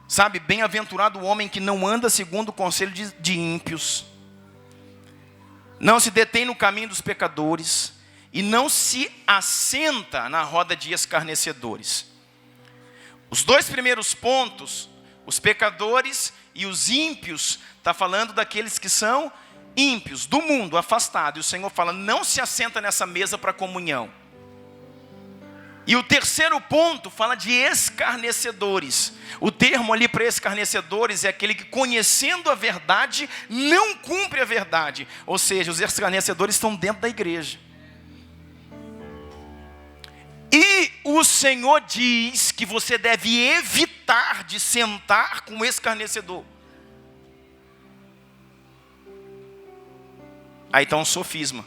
sabe, bem-aventurado o homem que não anda segundo o conselho de ímpios, não se detém no caminho dos pecadores, e não se assenta na roda de escarnecedores. Os dois primeiros pontos, os pecadores e os ímpios, está falando daqueles que são ímpios, do mundo, afastados. E o Senhor fala, não se assenta nessa mesa para comunhão. E o terceiro ponto fala de escarnecedores. O termo ali para escarnecedores é aquele que, conhecendo a verdade, não cumpre a verdade. Ou seja, os escarnecedores estão dentro da igreja. E o Senhor diz que você deve evitar de sentar com o escarnecedor. Aí está um sofisma.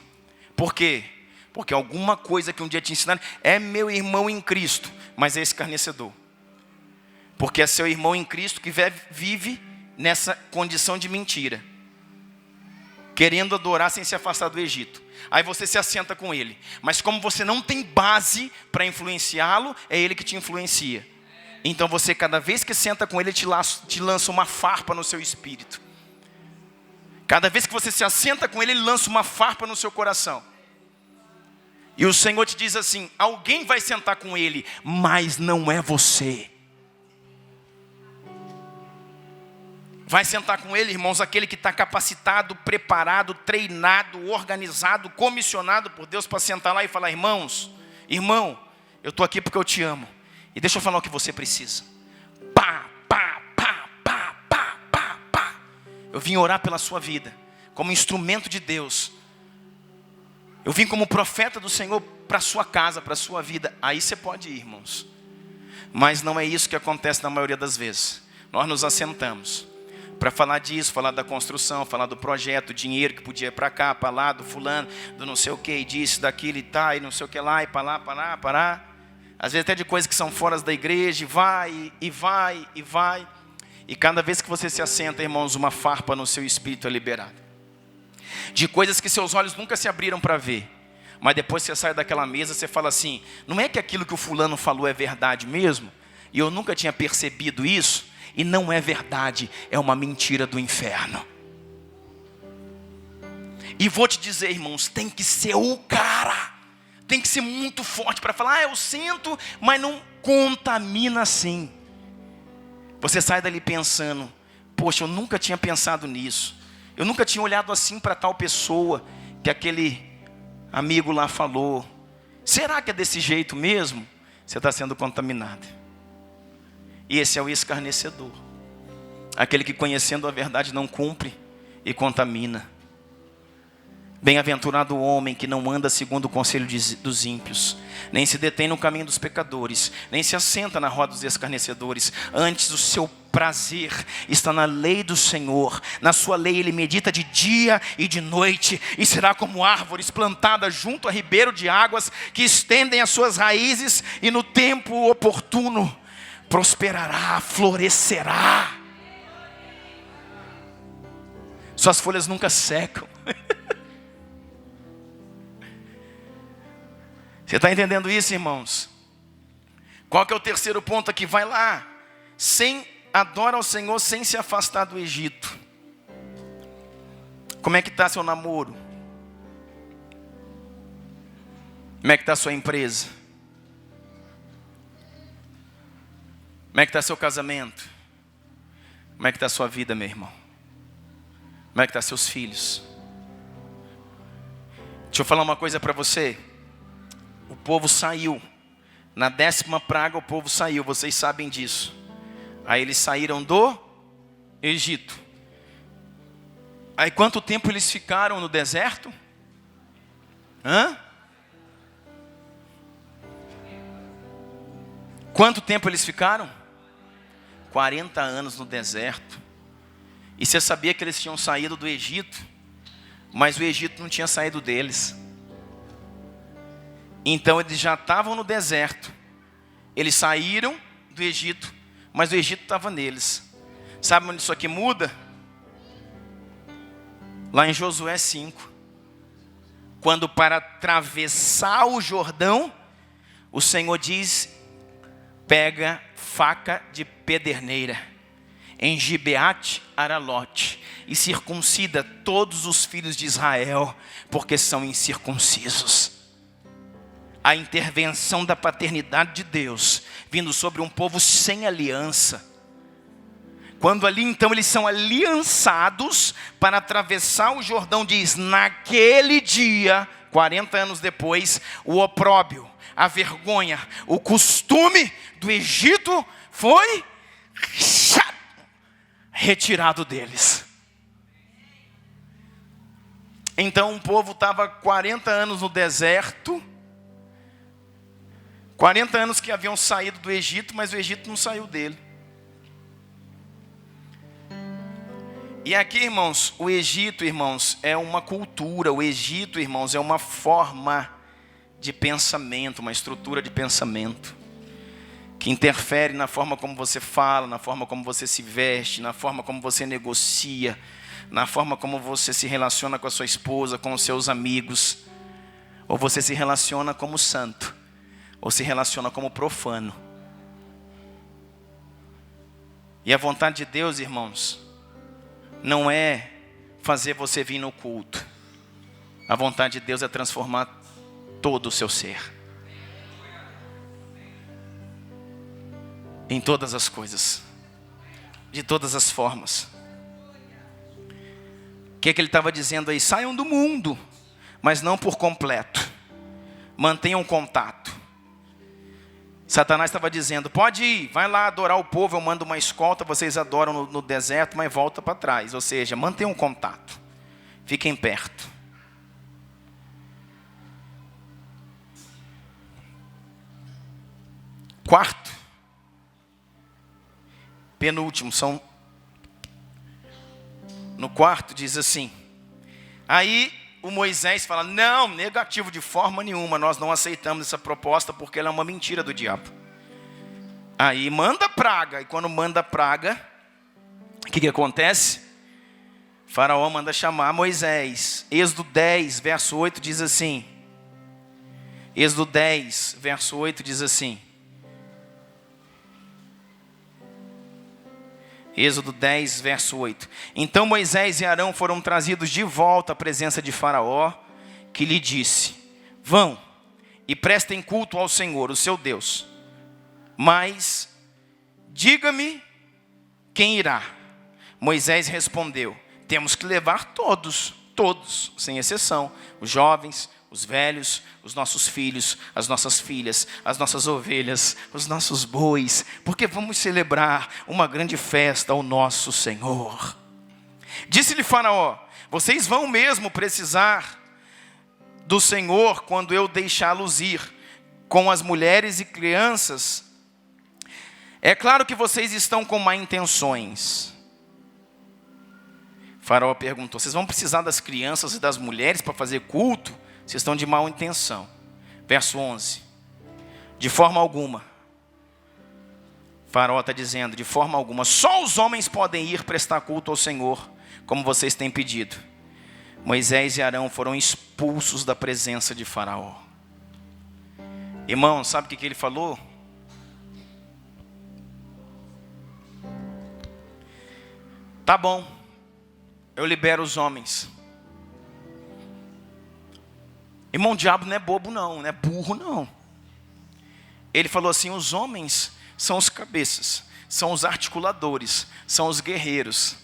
Por quê? Porque alguma coisa que um dia te ensinaram é meu irmão em Cristo, mas é escarnecedor. Porque é seu irmão em Cristo que vive nessa condição de mentira. querendo adorar sem se afastar do Egito. Aí você se assenta com ele. Mas como você não tem base para influenciá-lo, é ele que te influencia. Então você, cada vez que senta com ele, te lança uma farpa no seu espírito. Cada vez que você se assenta com ele, ele lança uma farpa no seu coração. E o Senhor te diz assim: alguém vai sentar com ele, mas não é você. Vai sentar com ele, irmãos, aquele que está capacitado, preparado, treinado, organizado, comissionado por Deus para sentar lá e falar: irmão, eu estou aqui porque eu te amo. E deixa eu falar o que você precisa. Pá, pá, pá, pá, pá, pá, pá. Eu vim orar pela sua vida, como instrumento de Deus. Eu vim como profeta do Senhor para a sua casa, para a sua vida. Aí você pode ir, irmãos. Mas não é isso que acontece na maioria das vezes. Nós nos assentamos para falar disso, falar da construção, falar do projeto, dinheiro que podia ir para cá, para lá, do fulano, do não sei o que, disso, daquilo e tá, e não sei o que lá, e para lá, para lá, para lá. Às vezes até de coisas que são fora da igreja, e vai, e vai, e vai. E cada vez que você se assenta, irmãos, uma farpa no seu espírito é liberada. De coisas que seus olhos nunca se abriram para ver. Mas depois você sai daquela mesa, você fala assim: não é que aquilo que o fulano falou é verdade mesmo? E eu nunca tinha percebido isso? E não é verdade, é uma mentira do inferno. E vou te dizer, irmãos, tem que ser o cara. Tem que ser muito forte para falar: eu sinto, mas não contamina assim. Você sai dali pensando: poxa, eu nunca tinha pensado nisso. Eu nunca tinha olhado assim para tal pessoa que aquele amigo lá falou. Será que é desse jeito mesmo? Você está sendo contaminado. E esse é o escarnecedor. Aquele que, conhecendo a verdade, não cumpre e contamina. Bem-aventurado o homem que não anda segundo o conselho dos ímpios, nem se detém no caminho dos pecadores, nem se assenta na roda dos escarnecedores. Antes, o seu prazer está na lei do Senhor. Na sua lei ele medita de dia e de noite. E será como árvores plantadas junto a ribeiro de águas, que estendem as suas raízes e no tempo oportuno prosperará, florescerá. Suas folhas nunca secam. Você está entendendo isso, irmãos? Qual que é o terceiro ponto aqui? Vai lá. Adora ao Senhor sem se afastar do Egito. Como é que está seu namoro? Como é que está sua empresa? Como é que está seu casamento? Como é que está sua vida, meu irmão? Como é que estão seus filhos? Deixa eu falar uma coisa para você. O povo saiu. Na 10ª praga o povo saiu. Vocês sabem disso. Aí eles saíram do Egito. Aí quanto tempo eles ficaram no deserto? Quanto tempo eles ficaram? 40 anos no deserto. E você sabia que eles tinham saído do Egito, mas o Egito não tinha saído deles. Então eles já estavam no deserto. Eles saíram do Egito, mas o Egito estava neles. Sabe onde isso aqui muda? Lá em Josué 5. Quando para atravessar o Jordão, o Senhor diz: pega faca de pederneira em Gibeate Aralote e circuncida todos os filhos de Israel, porque são incircuncisos. A intervenção da paternidade de Deus vindo sobre um povo sem aliança. Quando ali então eles são aliançados para atravessar o Jordão, diz: naquele dia, 40 anos depois, o opróbrio, a vergonha, o costume do Egito foi retirado deles. Então o povo estava 40 anos no deserto, 40 anos que haviam saído do Egito, mas o Egito não saiu dele. E aqui, irmãos, o Egito, irmãos, é uma cultura. O Egito, irmãos, é uma forma de pensamento, uma estrutura de pensamento que interfere na forma como você fala, na forma como você se veste, na forma como você negocia, na forma como você se relaciona com a sua esposa, com os seus amigos, ou você se relaciona como santo, ou se relaciona como profano. E a vontade de Deus, irmãos, não é fazer você vir no culto. A vontade de Deus é transformar todo o seu ser. Em todas as coisas. De todas as formas. O que ele estava dizendo aí? Saiam do mundo, mas não por completo. Mantenham contato. Satanás estava dizendo, pode ir, vai lá adorar o povo, eu mando uma escolta, vocês adoram no deserto, mas volta para trás. Ou seja, mantenham contato. Fiquem perto. Quarto, penúltimo, no quarto diz assim, aí o Moisés fala, não, negativo de forma nenhuma, nós não aceitamos essa proposta porque ela é uma mentira do diabo. Aí manda praga, e quando manda praga, o que acontece? Faraó manda chamar Moisés. Êxodo 10, verso 8 diz assim, Êxodo 10, verso 8 diz assim, Êxodo 10, verso 8. Então Moisés e Arão foram trazidos de volta à presença de Faraó, que lhe disse, vão e prestem culto ao Senhor, o seu Deus. Mas diga-me quem irá. Moisés respondeu, temos que levar todos, sem exceção, os jovens, os velhos, os nossos filhos, as nossas filhas, as nossas ovelhas, os nossos bois, porque vamos celebrar uma grande festa ao nosso Senhor. Disse-lhe Faraó, vocês vão mesmo precisar do Senhor quando eu deixá-los ir com as mulheres e crianças? É claro que vocês estão com má intenções. Faraó perguntou, vocês vão precisar das crianças e das mulheres para fazer culto? Vocês estão de má intenção. Verso 11. De forma alguma. Faraó está dizendo, de forma alguma. Só os homens podem ir prestar culto ao Senhor, como vocês têm pedido. Moisés e Arão foram expulsos da presença de Faraó. Irmão, sabe o que ele falou? Tá bom, eu libero os homens. Irmão, o diabo não é bobo não é burro não. Ele falou assim, os homens são os cabeças, são os articuladores, são os guerreiros.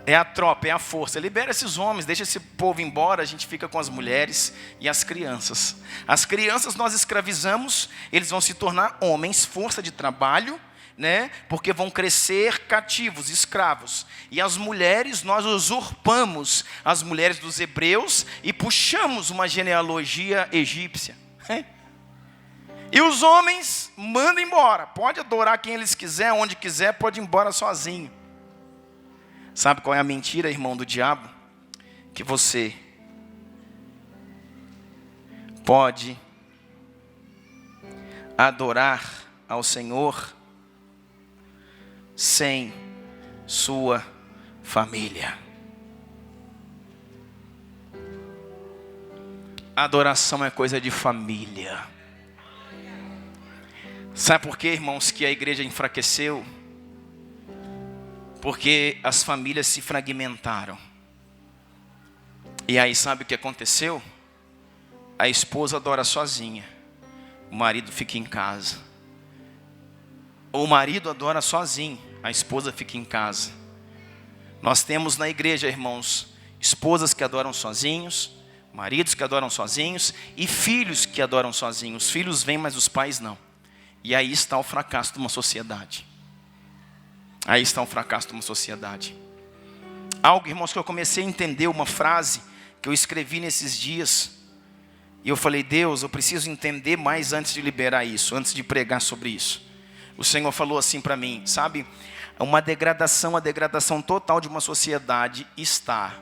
É a tropa, é a força. Libera esses homens, deixa esse povo embora, a gente fica com as mulheres e as crianças. As crianças nós escravizamos, eles vão se tornar homens, força de trabalho, né? Porque vão crescer cativos, escravos. E as mulheres, nós usurpamos as mulheres dos hebreus e puxamos uma genealogia egípcia. E os homens mandam embora. Pode adorar quem eles quiser, onde quiser, pode ir embora sozinho. Sabe qual é a mentira, irmão, do diabo? Que você pode adorar ao Senhor sem sua família. Adoração é coisa de família. Sabe por quê, irmãos, que a igreja enfraqueceu? Porque as famílias se fragmentaram. E aí sabe o que aconteceu? A esposa adora sozinha, o marido fica em casa. Ou o marido adora sozinho, a esposa fica em casa. Nós temos na igreja, irmãos, esposas que adoram sozinhos, maridos que adoram sozinhos e filhos que adoram sozinhos. Os filhos vêm, mas os pais não. E aí está o fracasso de uma sociedade. Aí está o fracasso de uma sociedade. Algo, irmãos, que eu comecei a entender, uma frase que eu escrevi nesses dias. E eu falei, Deus, eu preciso entender mais antes de liberar isso, antes de pregar sobre isso. O Senhor falou assim para mim, sabe? A degradação total de uma sociedade está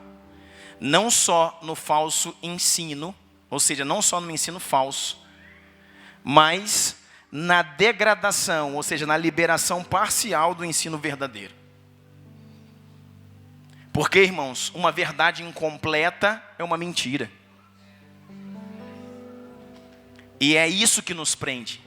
não só no falso ensino, ou seja, não só no ensino falso, mas na degradação, ou seja, na liberação parcial do ensino verdadeiro. Porque, irmãos, uma verdade incompleta é uma mentira. E é isso que nos prende.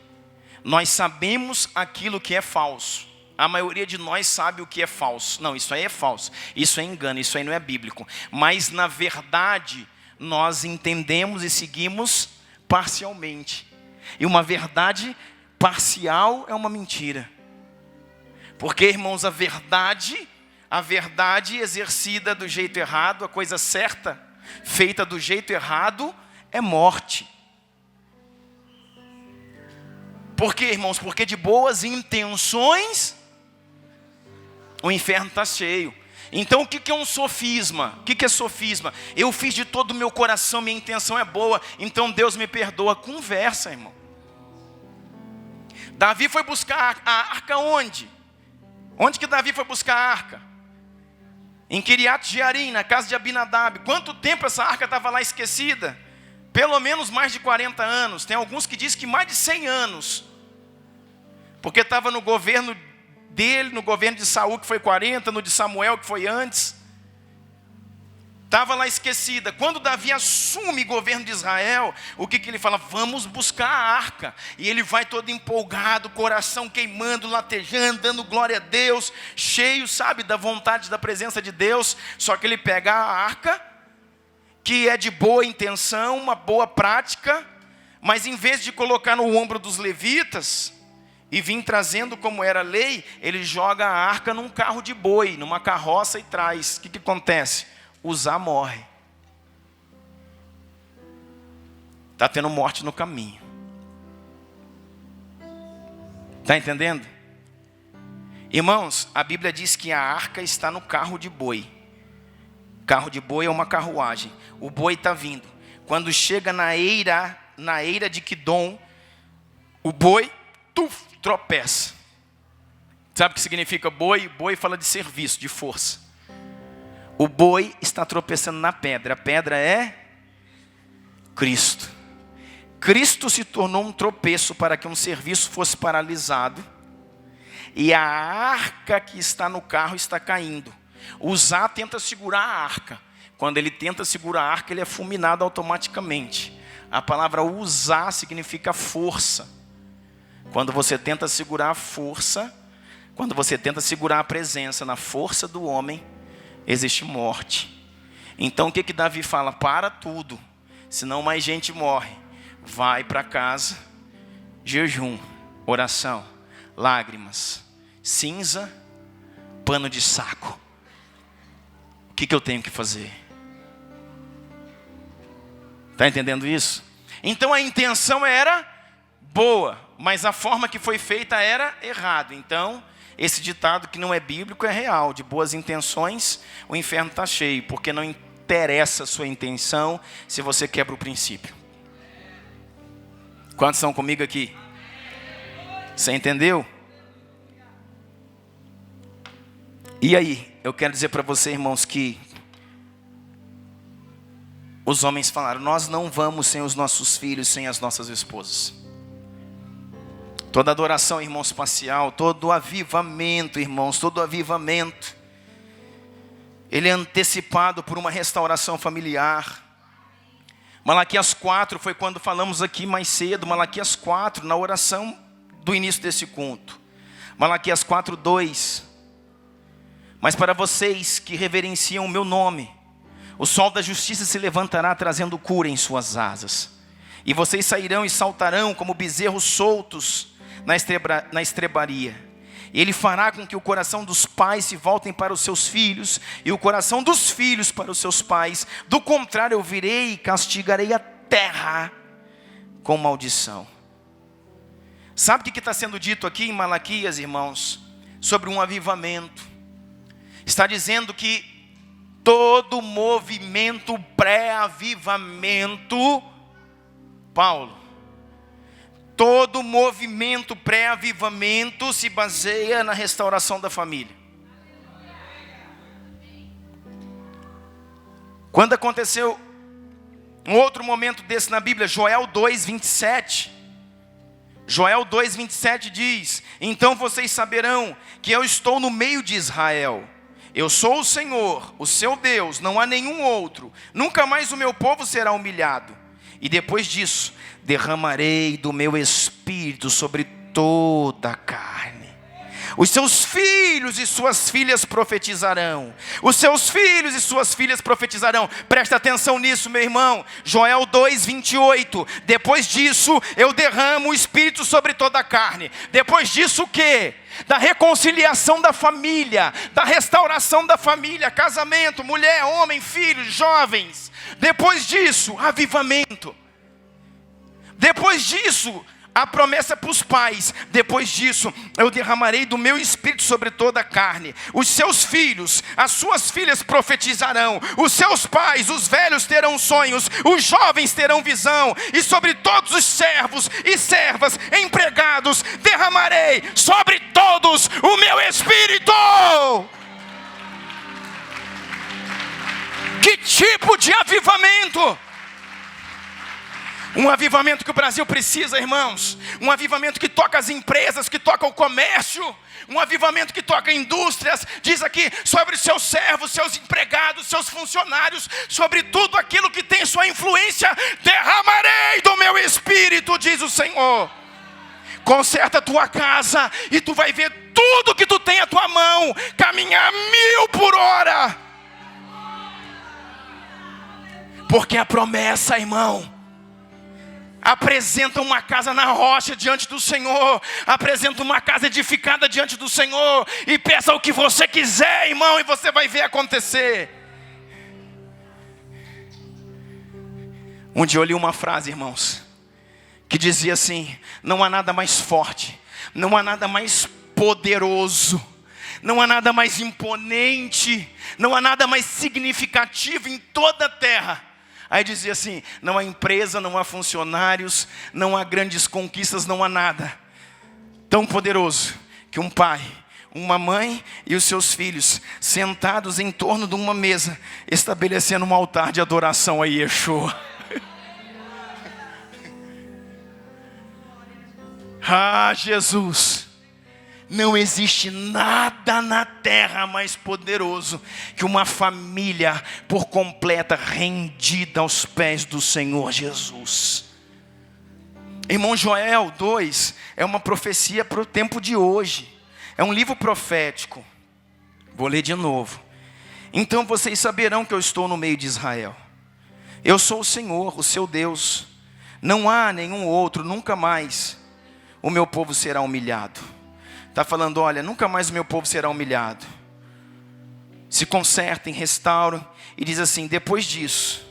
Nós sabemos aquilo que é falso. A maioria de nós sabe o que é falso. Não, isso aí é falso. Isso é engano, isso aí não é bíblico. Mas, na verdade, nós entendemos e seguimos parcialmente. E uma verdade parcial é uma mentira. Porque, irmãos, a verdade exercida do jeito errado, a coisa certa, feita do jeito errado, é morte. Por quê, irmãos? Porque de boas intenções, o inferno está cheio. Então o que é um sofisma? O que é sofisma? Eu fiz de todo o meu coração, minha intenção é boa, então Deus me perdoa. Conversa, irmão. Davi foi buscar a arca onde? Onde que Davi foi buscar a arca? Em Kiriat Jearim, na casa de Abinadab. Quanto tempo essa arca estava lá esquecida? Pelo menos mais de 40 anos. Tem alguns que dizem que mais de 100 anos. Porque estava no governo dele, no governo de Saul, que foi 40, no de Samuel, que foi antes. Estava lá esquecida. Quando Davi assume o governo de Israel, o que ele fala? Vamos buscar a arca. E ele vai todo empolgado, coração queimando, latejando, dando glória a Deus, cheio, sabe, da vontade, da presença de Deus. Só que ele pega a arca, que é de boa intenção, uma boa prática, mas em vez de colocar no ombro dos levitas e vir trazendo como era a lei, ele joga a arca num carro de boi, numa carroça e traz. O que acontece? Uzá morre. Está tendo morte no caminho. Está entendendo? Irmãos, a Bíblia diz que a arca está no carro de boi. Carro de boi é uma carruagem. O boi está vindo. Quando chega na eira de Quidom, o boi tropeça. Sabe o que significa boi? Boi fala de serviço, de força. O boi está tropeçando na pedra. A pedra é Cristo. Cristo se tornou um tropeço para que um serviço fosse paralisado. E a arca que está no carro está caindo. Uzá tenta segurar a arca. Quando ele tenta segurar a arca, ele é fulminado automaticamente. A palavra Uzá significa força. Quando você tenta segurar a força, quando você tenta segurar a presença na força do homem, existe morte. Então o que Davi fala? Para tudo, senão mais gente morre. Vai para casa, jejum, oração, lágrimas, cinza, pano de saco. O que eu tenho que fazer? Está entendendo isso? Então a intenção era boa, mas a forma que foi feita era errada. Então, esse ditado que não é bíblico é real. De boas intenções, o inferno está cheio. Porque não interessa a sua intenção se você quebra o princípio. Quantos estão comigo aqui? Você entendeu? E aí, eu quero dizer para você, irmãos, que os homens falaram: nós não vamos sem os nossos filhos, sem as nossas esposas. Toda adoração, irmãos, parcial, todo avivamento, irmãos, todo avivamento, ele é antecipado por uma restauração familiar. Malaquias 4 foi quando falamos aqui mais cedo, Malaquias 4, na oração do início desse culto. Malaquias 4:2. Mas para vocês que reverenciam o meu nome, o sol da justiça se levantará trazendo cura em suas asas. E vocês sairão e saltarão como bezerros soltos na estrebaria. E ele fará com que o coração dos pais se voltem para os seus filhos, e o coração dos filhos para os seus pais. Do contrário, eu virei e castigarei a terra com maldição. Sabe o que está sendo dito aqui em Malaquias, irmãos? Sobre um avivamento. Está dizendo que todo movimento pré-avivamento, todo movimento pré-avivamento se baseia na restauração da família. Quando aconteceu um outro momento desse na Bíblia, Joel 2:27. Joel 2:27 diz: então vocês saberão que eu estou no meio de Israel, Eu sou o Senhor, o seu Deus, não há nenhum outro. Nunca mais o meu povo será humilhado. E depois disso, derramarei do meu espírito sobre toda a carne. Os seus filhos e suas filhas profetizarão. Os seus filhos e suas filhas profetizarão. Presta atenção nisso, meu irmão. Joel 2:28. Depois disso, eu derramo o espírito sobre toda a carne. Depois disso o quê? Da reconciliação da família, da restauração da família, casamento, mulher, homem, filhos, jovens. Depois disso, avivamento. Depois disso, a promessa para os pais. Depois disso, eu derramarei do meu espírito sobre toda a carne. Os seus filhos, as suas filhas profetizarão. Os seus pais, os velhos terão sonhos. Os jovens terão visão. E sobre todos os servos e servas, empregados, derramarei sobre todos o meu espírito. Que tipo de avivamento? Um avivamento que o Brasil precisa, irmãos. Um avivamento que toca as empresas, que toca o comércio. Um avivamento que toca indústrias. Diz aqui sobre seus servos, seus empregados, seus funcionários. Sobre tudo aquilo que tem sua influência. Derramarei do meu espírito, diz o Senhor. Conserta a tua casa e tu vai ver tudo que tu tem à tua mão caminhar 1000 por hora. Porque a promessa, irmão, apresenta uma casa na rocha diante do Senhor. Apresenta uma casa edificada diante do Senhor. E peça o que você quiser, irmão, e você vai ver acontecer. Um dia eu li uma frase, irmãos, que dizia assim: não há nada mais forte, não há nada mais poderoso, não há nada mais imponente, não há nada mais significativo em toda a terra. Aí dizia assim: não há empresa, não há funcionários, não há grandes conquistas, não há nada tão poderoso que um pai, uma mãe e os seus filhos sentados em torno de uma mesa, estabelecendo um altar de adoração a Yeshua. Ah, Jesus! Não existe nada na terra mais poderoso que uma família por completa rendida aos pés do Senhor Jesus. Irmão, Joel 2 é uma profecia para o tempo de hoje. É um livro profético. Vou ler de novo. Então vocês saberão que eu estou no meio de Israel. Eu sou o Senhor, o seu Deus. Não há nenhum outro, nunca mais o meu povo será humilhado. Está falando, olha, nunca mais o meu povo será humilhado. Se consertem, restauram. E diz assim: depois disso,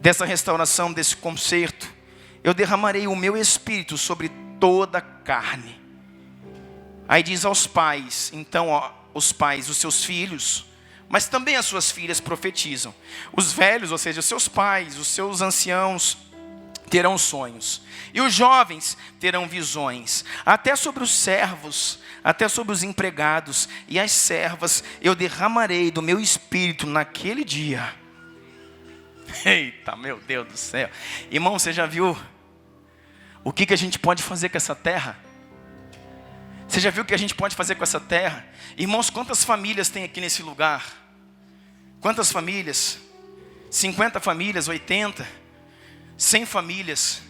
dessa restauração, desse conserto, eu derramarei o meu espírito sobre toda a carne. Aí diz aos pais, então os pais, os seus filhos, mas também as suas filhas profetizam. Os velhos, ou seja, os seus pais, os seus anciãos, terão sonhos. E os jovens terão visões. Até sobre os servos, até sobre os empregados e as servas, eu derramarei do meu espírito naquele dia. Eita, meu Deus do céu. Irmão, você já viu o que a gente pode fazer com essa terra? Você já viu o que a gente pode fazer com essa terra? Irmãos, quantas famílias tem aqui nesse lugar? Quantas famílias? 50 famílias, 80, 100 famílias.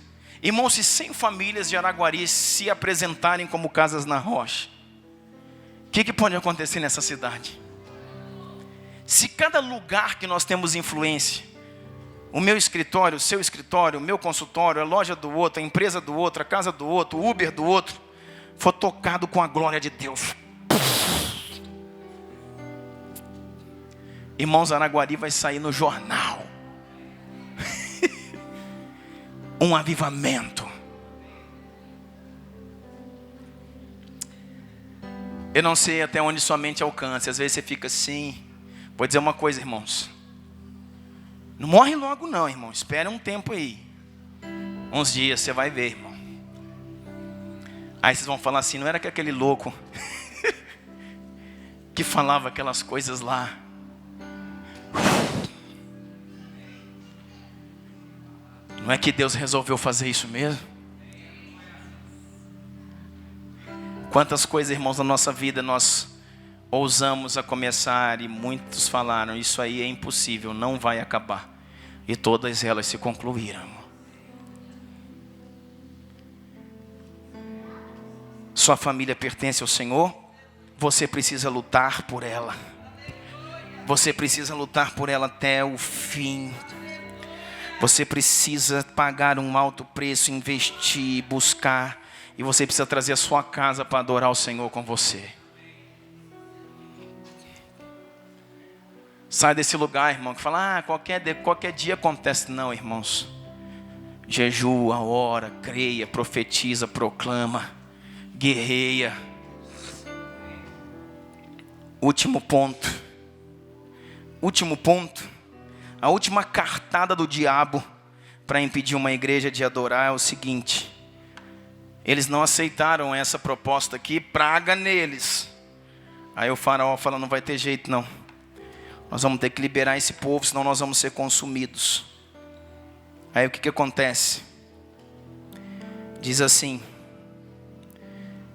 Irmãos, se 100 famílias de Araguari se apresentarem como casas na rocha, o que pode acontecer nessa cidade? Se cada lugar que nós temos influência, o meu escritório, o seu escritório, o meu consultório, a loja do outro, a empresa do outro, a casa do outro, o Uber do outro, for tocado com a glória de Deus, irmãos, Araguari vai sair no jornal. Um avivamento. Eu não sei até onde sua mente alcança. Às vezes você fica assim. Vou dizer uma coisa, irmãos. Não morre logo não, irmão. Espera um tempo aí. Uns dias você vai ver, irmão. Aí vocês vão falar assim: não era que aquele louco que falava aquelas coisas lá. Não é que Deus resolveu fazer isso mesmo? Quantas coisas, irmãos, na nossa vida nós ousamos a começar e muitos falaram, isso aí é impossível, não vai acabar. E todas elas se concluíram. Sua família pertence ao Senhor, você precisa lutar por ela. Você precisa lutar por ela até o fim. Você precisa pagar um alto preço, investir, buscar. E você precisa trazer a sua casa para adorar o Senhor com você. Sai desse lugar, irmão, que fala, qualquer dia acontece. Não, irmãos. Jejua, ora, creia, profetiza, proclama, guerreia. Último ponto. A última cartada do diabo para impedir uma igreja de adorar é o seguinte. Eles não aceitaram essa proposta aqui, praga neles. Aí o faraó fala, não vai ter jeito não. Nós vamos ter que liberar esse povo, senão nós vamos ser consumidos. Aí o que acontece? Diz assim,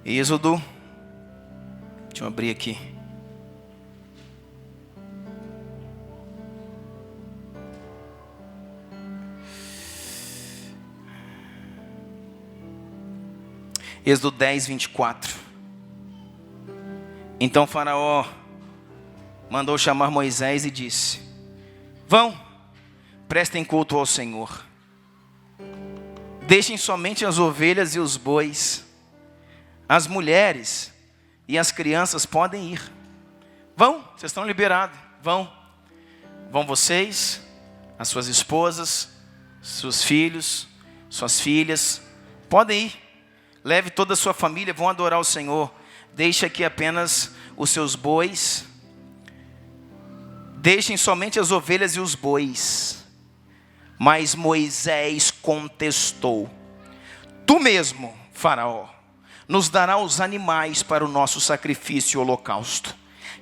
Êxodo, deixa eu abrir aqui. Êxodo 10, 24. Então Faraó mandou chamar Moisés e disse, vão, prestem culto ao Senhor. Deixem somente as ovelhas e os bois. As mulheres e as crianças podem ir. Vão, vocês estão liberados, vão. Vão vocês, as suas esposas, seus filhos, suas filhas, podem ir. Leve toda a sua família, vão adorar o Senhor. Deixe aqui apenas os seus bois. Deixem somente as ovelhas e os bois. Mas Moisés contestou. Tu mesmo, Faraó, nos dará os animais para o nosso sacrifício e holocausto,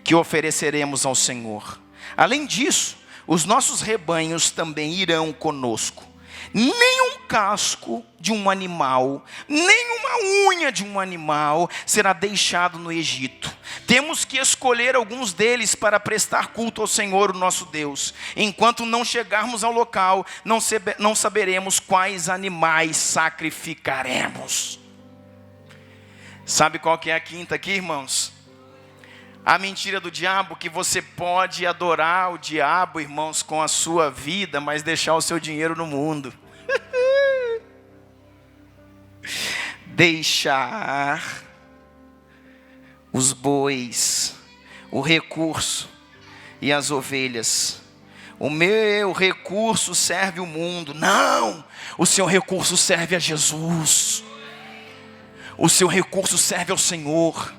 que ofereceremos ao Senhor. Além disso, os nossos rebanhos também irão conosco. Nenhum casco de um animal, nenhuma unha de um animal será deixado no Egito. Temos que escolher alguns deles para prestar culto ao Senhor, o nosso Deus. Enquanto não chegarmos ao local, não saberemos quais animais sacrificaremos. Sabe qual que é a quinta aqui, irmãos? A mentira do diabo, que você pode adorar o diabo, irmãos, com a sua vida, mas deixar o seu dinheiro no mundo. Deixar os bois, o recurso e as ovelhas. O meu recurso serve o mundo. Não, o seu recurso serve a Jesus. O seu recurso serve ao Senhor.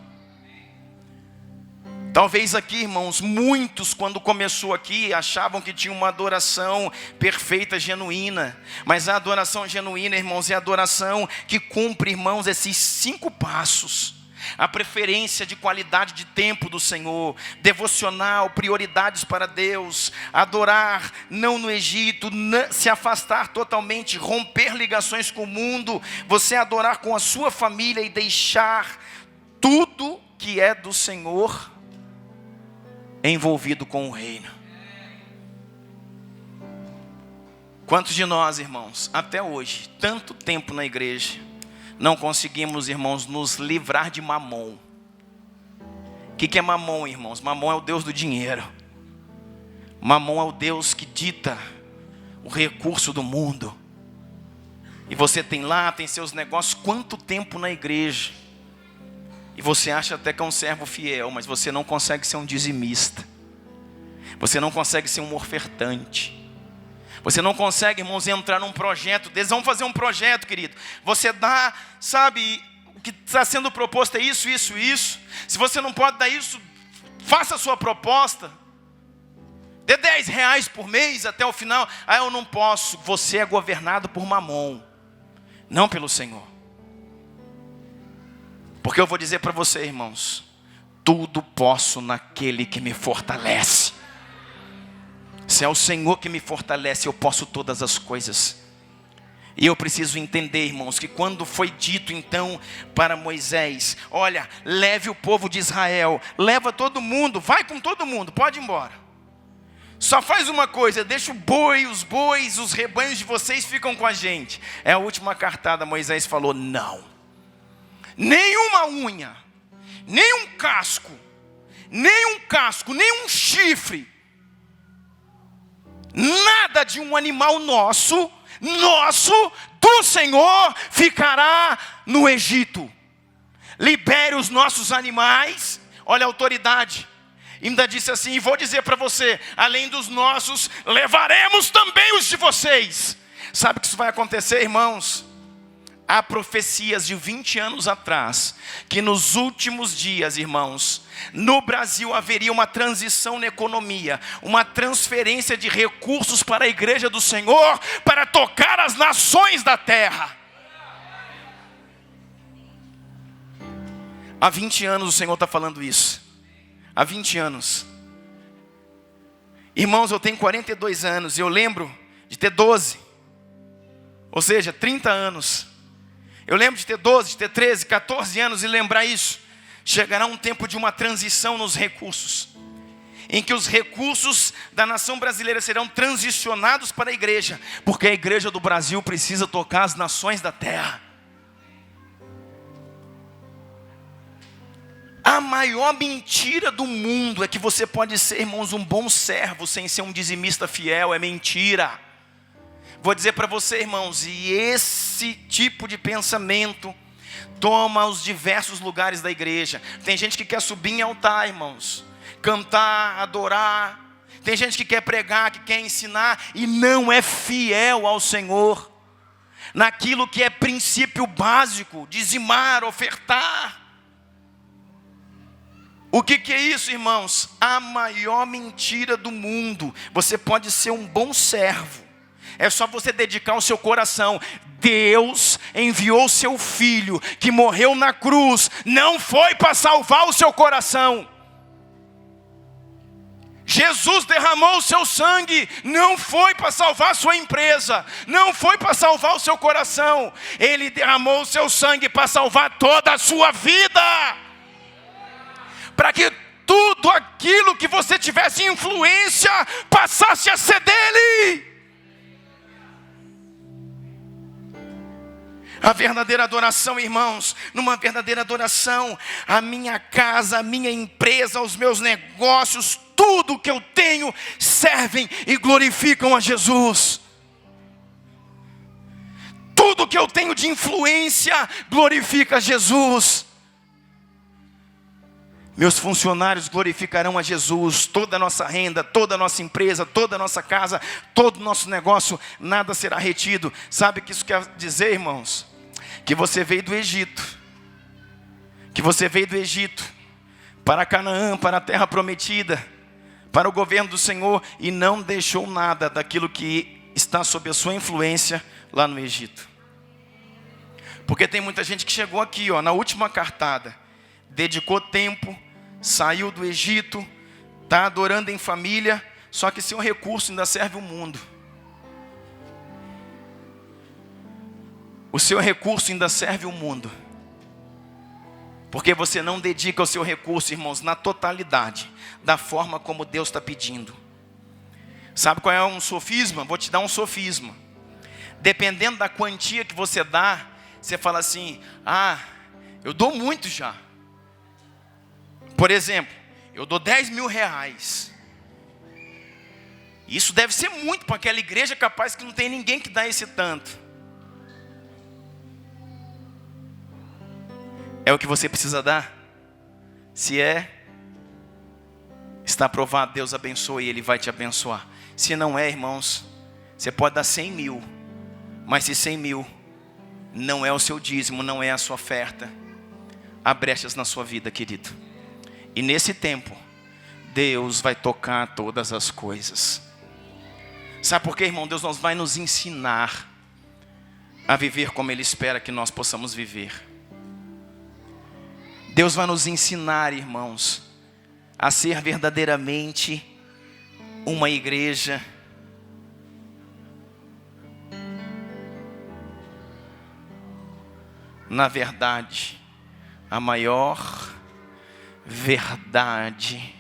Talvez aqui, irmãos, muitos quando começou aqui achavam que tinha uma adoração perfeita, genuína. Mas a adoração genuína, irmãos, é a adoração que cumpre, irmãos, esses 5 passos. A preferência de qualidade de tempo do Senhor, devocional, prioridades para Deus, adorar não no Egito, se afastar totalmente, romper ligações com o mundo, você adorar com a sua família e deixar tudo que é do Senhor envolvido com o reino. Quantos de nós, irmãos, até hoje, tanto tempo na igreja, não conseguimos, irmãos, nos livrar de Mamon? O que é Mamon, irmãos? Mamon é o Deus do dinheiro. Mamon é o Deus que dita o recurso do mundo. E você tem seus negócios, quanto tempo na igreja? E você acha até que é um servo fiel, mas você não consegue ser um dizimista. Você não consegue ser um ofertante. Você não consegue, irmãos, entrar num projeto. Eles vão fazer um projeto, querido. Você dá, sabe, o que está sendo proposto é isso, isso, isso. Se você não pode dar isso, faça a sua proposta. Dê R$10 por mês até o final. Ah, eu não posso. Você é governado por Mamon, não pelo Senhor. Porque eu vou dizer para você, irmãos, tudo posso naquele que me fortalece. Se é o Senhor que me fortalece, eu posso todas as coisas. E eu preciso entender, irmãos, que quando foi dito então para Moisés, olha, leve o povo de Israel, leva todo mundo, vai com todo mundo, pode ir embora. Só faz uma coisa, deixa os bois, os rebanhos de vocês ficam com a gente. É a última cartada, Moisés falou, não. Nem uma unha, nem um casco, nem um chifre. Nada de um animal nosso do Senhor ficará no Egito. Libere os nossos animais. Olha a autoridade. Ainda disse assim, e vou dizer para você, além dos nossos, levaremos também os de vocês. Sabe que isso vai acontecer, irmãos? Há profecias de 20 anos atrás, que nos últimos dias, irmãos, no Brasil haveria uma transição na economia, uma transferência de recursos para a igreja do Senhor, para tocar as nações da terra. Há 20 anos o Senhor está falando isso. Há 20 anos. Irmãos, eu tenho 42 anos, e eu lembro de ter 12. Ou seja, 30 anos. Eu lembro de ter 12, de ter 13, 14 anos e lembrar isso. Chegará um tempo de uma transição nos recursos, em que os recursos da nação brasileira serão transicionados para a igreja, porque a igreja do Brasil precisa tocar as nações da terra. A maior mentira do mundo é que você pode ser, irmãos, um bom servo sem ser um dizimista fiel. É mentira. Vou dizer para você, irmãos, e esse tipo de pensamento toma os diversos lugares da igreja. Tem gente que quer subir em altar, irmãos, cantar, adorar. Tem gente que quer pregar, que quer ensinar e não é fiel ao Senhor naquilo que é princípio básico, dizimar, ofertar. O que é isso, irmãos? A maior mentira do mundo. Você pode ser um bom servo, é só você dedicar o seu coração. Deus enviou seu filho, que morreu na cruz, não foi para salvar o seu coração. Jesus derramou o seu sangue, não foi para salvar a sua empresa, não foi para salvar o seu coração. Ele derramou o seu sangue para salvar toda a sua vida, para que tudo aquilo que você tivesse influência passasse a ser dele. A verdadeira adoração, irmãos, numa verdadeira adoração, a minha casa, a minha empresa, os meus negócios, tudo que eu tenho, servem e glorificam a Jesus. Tudo que eu tenho de influência, glorifica a Jesus. Meus funcionários glorificarão a Jesus. Toda a nossa renda, toda a nossa empresa, toda a nossa casa, todo o nosso negócio, nada será retido. Sabe o que isso quer dizer, irmãos? Que você veio do Egito. Que você veio do Egito para Canaã, para a terra prometida, para o governo do Senhor, e não deixou nada daquilo que está sob a sua influência lá no Egito. Porque tem muita gente que chegou aqui, na última cartada, dedicou tempo, saiu do Egito, está adorando em família, só que seu recurso ainda serve o mundo. O seu recurso ainda serve o mundo. Porque você não dedica o seu recurso, irmãos, na totalidade, da forma como Deus está pedindo. Sabe qual é um sofisma? Vou te dar um sofisma. Dependendo da quantia que você dá, você fala assim, eu dou muito já. Por exemplo, eu dou 10 mil reais. Isso deve ser muito para aquela igreja, capaz que não tem ninguém que dá esse tanto. É o que você precisa dar? Se está aprovado, Deus abençoe e Ele vai te abençoar. Se não é, irmãos, você pode dar 100 mil, mas se 100 mil não é o seu dízimo, não é a sua oferta, há brechas na sua vida, querido. E nesse tempo, Deus vai tocar todas as coisas. Sabe por quê, irmão? Deus vai nos ensinar a viver como Ele espera que nós possamos viver. Deus vai nos ensinar, irmãos, a ser verdadeiramente uma igreja na verdade, a maior verdade.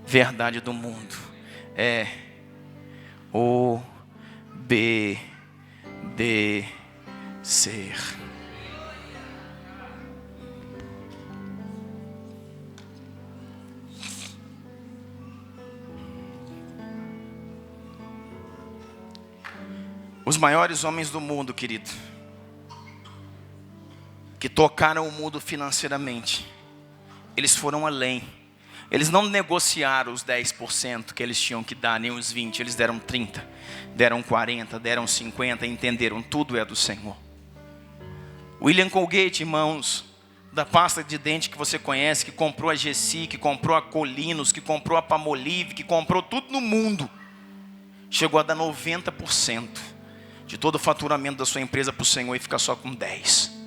Verdade do mundo é obedecer. Os maiores homens do mundo, querido, que tocaram o mundo financeiramente, eles foram além. Eles não negociaram os 10% que eles tinham que dar, nem os 20%, eles deram 30%, deram 40%, deram 50%, entenderam, tudo é do Senhor. William Colgate, irmãos, da pasta de dente que você conhece, que comprou a Gessi, que comprou a Colinos, que comprou a Palmolive, que comprou tudo no mundo, chegou a dar 90% de todo o faturamento da sua empresa para o Senhor e ficar só com 10%.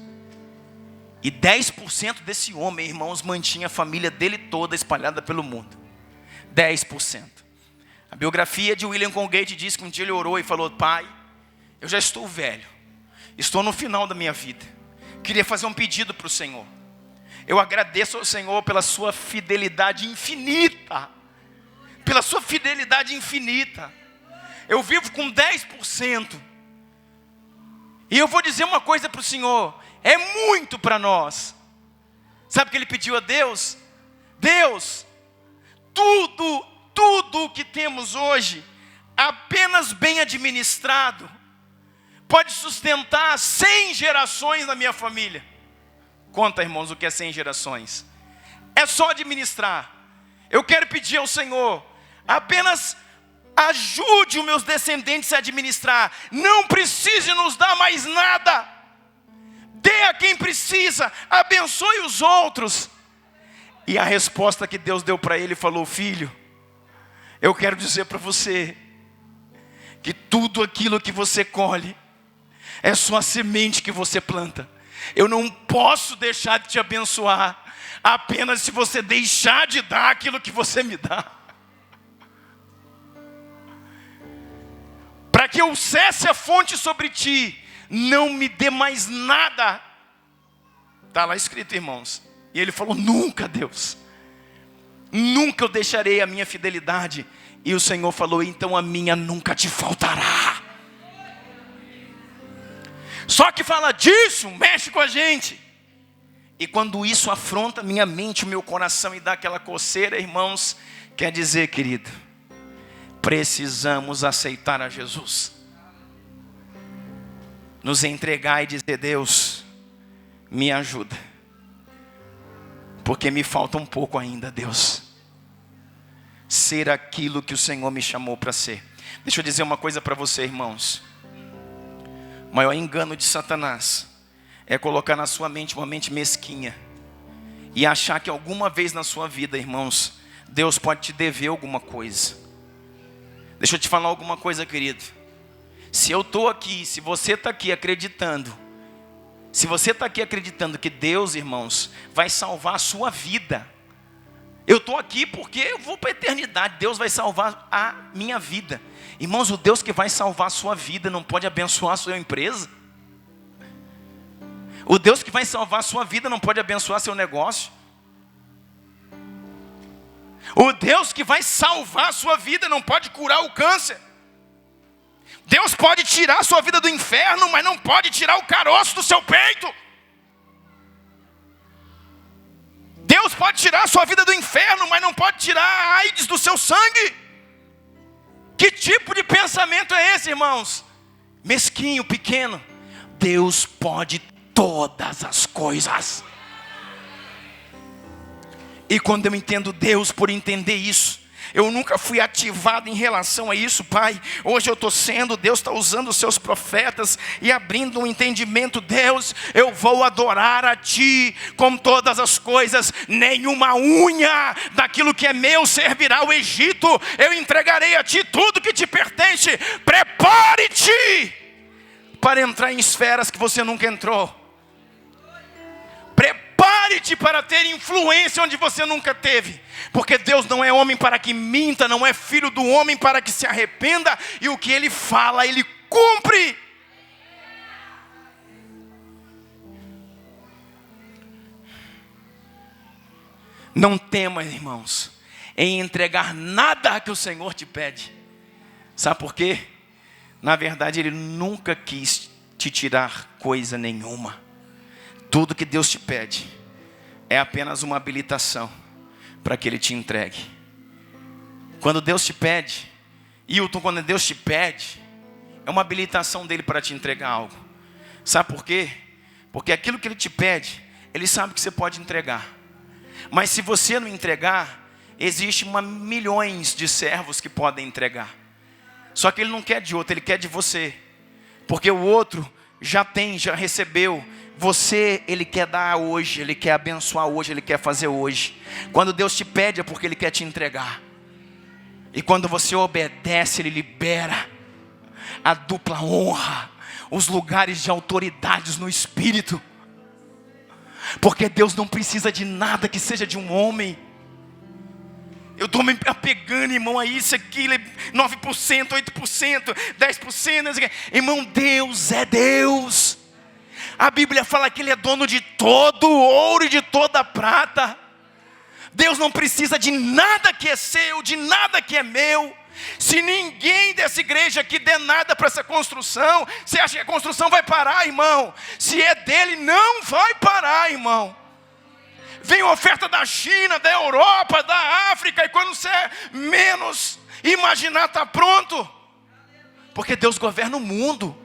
E 10% desse homem, irmãos, mantinha a família dele toda espalhada pelo mundo. 10%. A biografia de William Colgate diz que um dia ele orou e falou: Pai, eu já estou velho, estou no final da minha vida, queria fazer um pedido para o Senhor. Eu agradeço ao Senhor pela sua fidelidade infinita. Pela sua fidelidade infinita. Eu vivo com 10%. E eu vou dizer uma coisa para o Senhor: é muito para nós. Sabe o que ele pediu a Deus? Deus, tudo que temos hoje, apenas bem administrado, pode sustentar 100 gerações na minha família. Conta, irmãos, o que é 100 gerações? É só administrar. Eu quero pedir ao Senhor, apenas ajude os meus descendentes a administrar. Não precise nos dar mais nada. Dê a quem precisa, abençoe os outros. E a resposta que Deus deu para ele falou: filho, eu quero dizer para você que tudo aquilo que você colhe é só a semente que você planta. Eu não posso deixar de te abençoar apenas se você deixar de dar aquilo que você me dá. Para que eu cesse a fonte sobre ti, não me dê mais nada. Está lá escrito, irmãos. E ele falou: nunca, Deus, nunca eu deixarei a minha fidelidade. E o Senhor falou: então a minha nunca te faltará. Só que fala disso, mexe com a gente. E quando isso afronta minha mente, o meu coração, e dá aquela coceira, irmãos, quer dizer, querido, precisamos aceitar a Jesus. Nos entregar e dizer: Deus, me ajuda, porque me falta um pouco ainda, Deus, ser aquilo que o Senhor me chamou para ser. Deixa eu dizer uma coisa para você, irmãos. O maior engano de Satanás é colocar na sua mente uma mente mesquinha e achar que alguma vez na sua vida, irmãos, Deus pode te dever alguma coisa. Deixa eu te falar alguma coisa, querido. Se eu estou aqui, se você está aqui acreditando, se você está aqui acreditando que Deus, irmãos, vai salvar a sua vida, eu estou aqui porque eu vou para a eternidade. Deus vai salvar a minha vida. Irmãos, o Deus que vai salvar a sua vida não pode abençoar a sua empresa? O Deus que vai salvar a sua vida não pode abençoar seu negócio? O Deus que vai salvar a sua vida não pode curar o câncer? Deus pode tirar a sua vida do inferno, mas não pode tirar o caroço do seu peito. Deus pode tirar a sua vida do inferno, mas não pode tirar a AIDS do seu sangue. Que tipo de pensamento é esse, irmãos? Mesquinho, pequeno. Deus pode todas as coisas. E quando eu entendo Deus por entender isso, eu nunca fui ativado em relação a isso, Pai. Hoje eu estou sendo, Deus está usando os seus profetas e abrindo um entendimento. Deus, eu vou adorar a Ti com todas as coisas. Nenhuma unha daquilo que é meu servirá ao Egito. Eu entregarei a Ti tudo que te pertence. Prepare-te para entrar em esferas que você nunca entrou. Prepare Escolhe-te para ter influência onde você nunca teve. Porque Deus não é homem para que minta, não é filho do homem para que se arrependa. E o que Ele fala, Ele cumpre. Não tema, irmãos, em entregar nada que o Senhor te pede. Sabe por quê? Na verdade, Ele nunca quis te tirar coisa nenhuma. Tudo que Deus te pede é apenas uma habilitação para que Ele te entregue. Quando Deus te pede, Hilton, quando Deus te pede, é uma habilitação dele para te entregar algo. Sabe por quê? Porque aquilo que Ele te pede, Ele sabe que você pode entregar. Mas se você não entregar, existe milhões de servos que podem entregar. Só que Ele não quer de outro, Ele quer de você. Porque o outro já tem, já recebeu. Você, Ele quer dar hoje, Ele quer abençoar hoje, Ele quer fazer hoje. Quando Deus te pede é porque Ele quer te entregar. E quando você obedece, Ele libera a dupla honra, os lugares de autoridades no Espírito. Porque Deus não precisa de nada que seja de um homem. Eu estou me apegando, irmão, a isso, aquilo, 9%, 8%, 10%. Irmão, Deus é Deus. A Bíblia fala que Ele é dono de todo o ouro e de toda a prata. Deus não precisa de nada que é seu, de nada que é meu. Se ninguém dessa igreja aqui der nada para essa construção, você acha que a construção vai parar, irmão? Se é dele, não vai parar, irmão. Vem oferta da China, da Europa, da África, e quando você menos imaginar, está pronto. Porque Deus governa o mundo.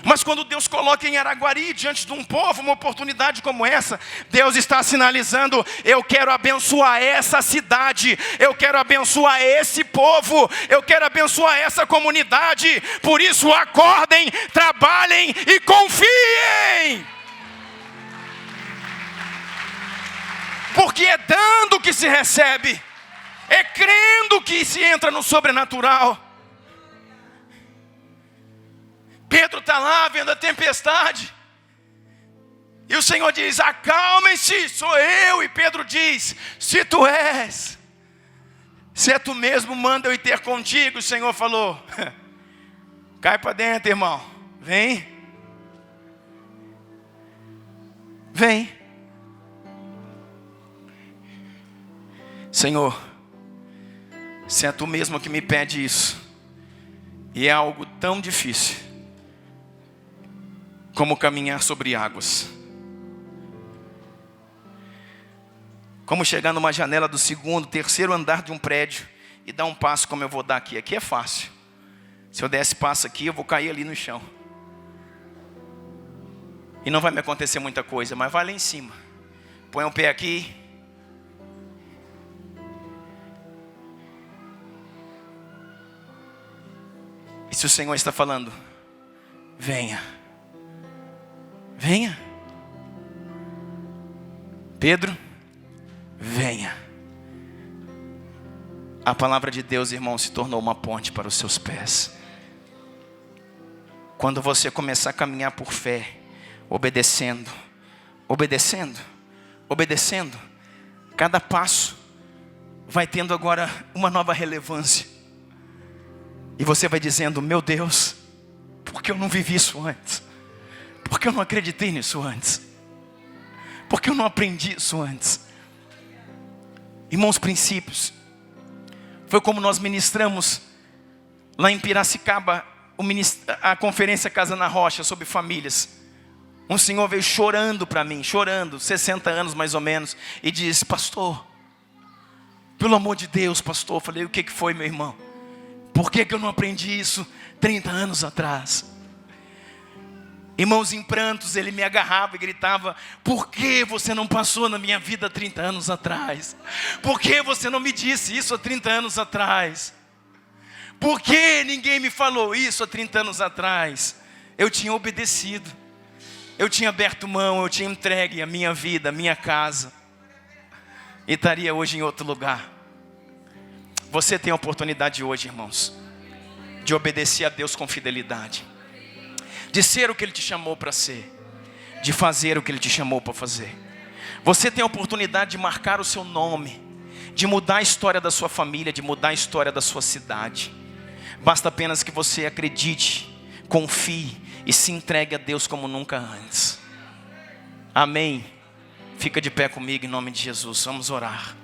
Mas quando Deus coloca em Araguari, diante de um povo, uma oportunidade como essa, Deus está sinalizando: eu quero abençoar essa cidade, eu quero abençoar esse povo, eu quero abençoar essa comunidade. Por isso acordem, trabalhem e confiem. Porque é dando que se recebe, é crendo que se entra no sobrenatural. Pedro está lá vendo a tempestade. E o Senhor diz: acalmem-se, sou eu. E Pedro diz: se tu és, se é tu mesmo, manda eu ir ter contigo. O Senhor falou: cai para dentro, irmão. Vem. Vem. Senhor, se é tu mesmo que me pede isso, e é algo tão difícil como caminhar sobre águas, como chegar numa janela do segundo, terceiro andar de um prédio e dar um passo como eu vou dar aqui. Aqui é fácil. Se eu der esse passo aqui, eu vou cair ali no chão. E não vai me acontecer muita coisa, mas vai lá em cima. Põe um pé aqui. E se o Senhor está falando: venha. Venha. Pedro, venha. A palavra de Deus, irmão, se tornou uma ponte para os seus pés. Quando você começar a caminhar por fé, obedecendo, cada passo vai tendo agora uma nova relevância. E você vai dizendo: meu Deus, por que eu não vivi isso antes? Por que eu não acreditei nisso antes? Por que eu não aprendi isso antes? Irmãos, princípios. Foi como nós ministramos lá em Piracicaba, a conferência Casa na Rocha, sobre famílias. Um senhor veio chorando para mim, 60 anos mais ou menos, e disse: pastor, pelo amor de Deus, pastor. Eu falei: o que foi, meu irmão? Por que eu não aprendi isso 30 anos atrás? Irmãos, em prantos, ele me agarrava e gritava: por que você não passou na minha vida 30 anos atrás? Por que você não me disse isso há 30 anos atrás? Por que ninguém me falou isso há 30 anos atrás? Eu tinha obedecido, eu tinha aberto mão, eu tinha entregue a minha vida, a minha casa, e estaria hoje em outro lugar. Você tem a oportunidade hoje, irmãos, de obedecer a Deus com fidelidade, de ser o que Ele te chamou para ser, de fazer o que Ele te chamou para fazer. Você tem a oportunidade de marcar o seu nome, de mudar a história da sua família, de mudar a história da sua cidade. Basta apenas que você acredite, confie e se entregue a Deus como nunca antes. Amém. Fica de pé comigo em nome de Jesus. Vamos orar.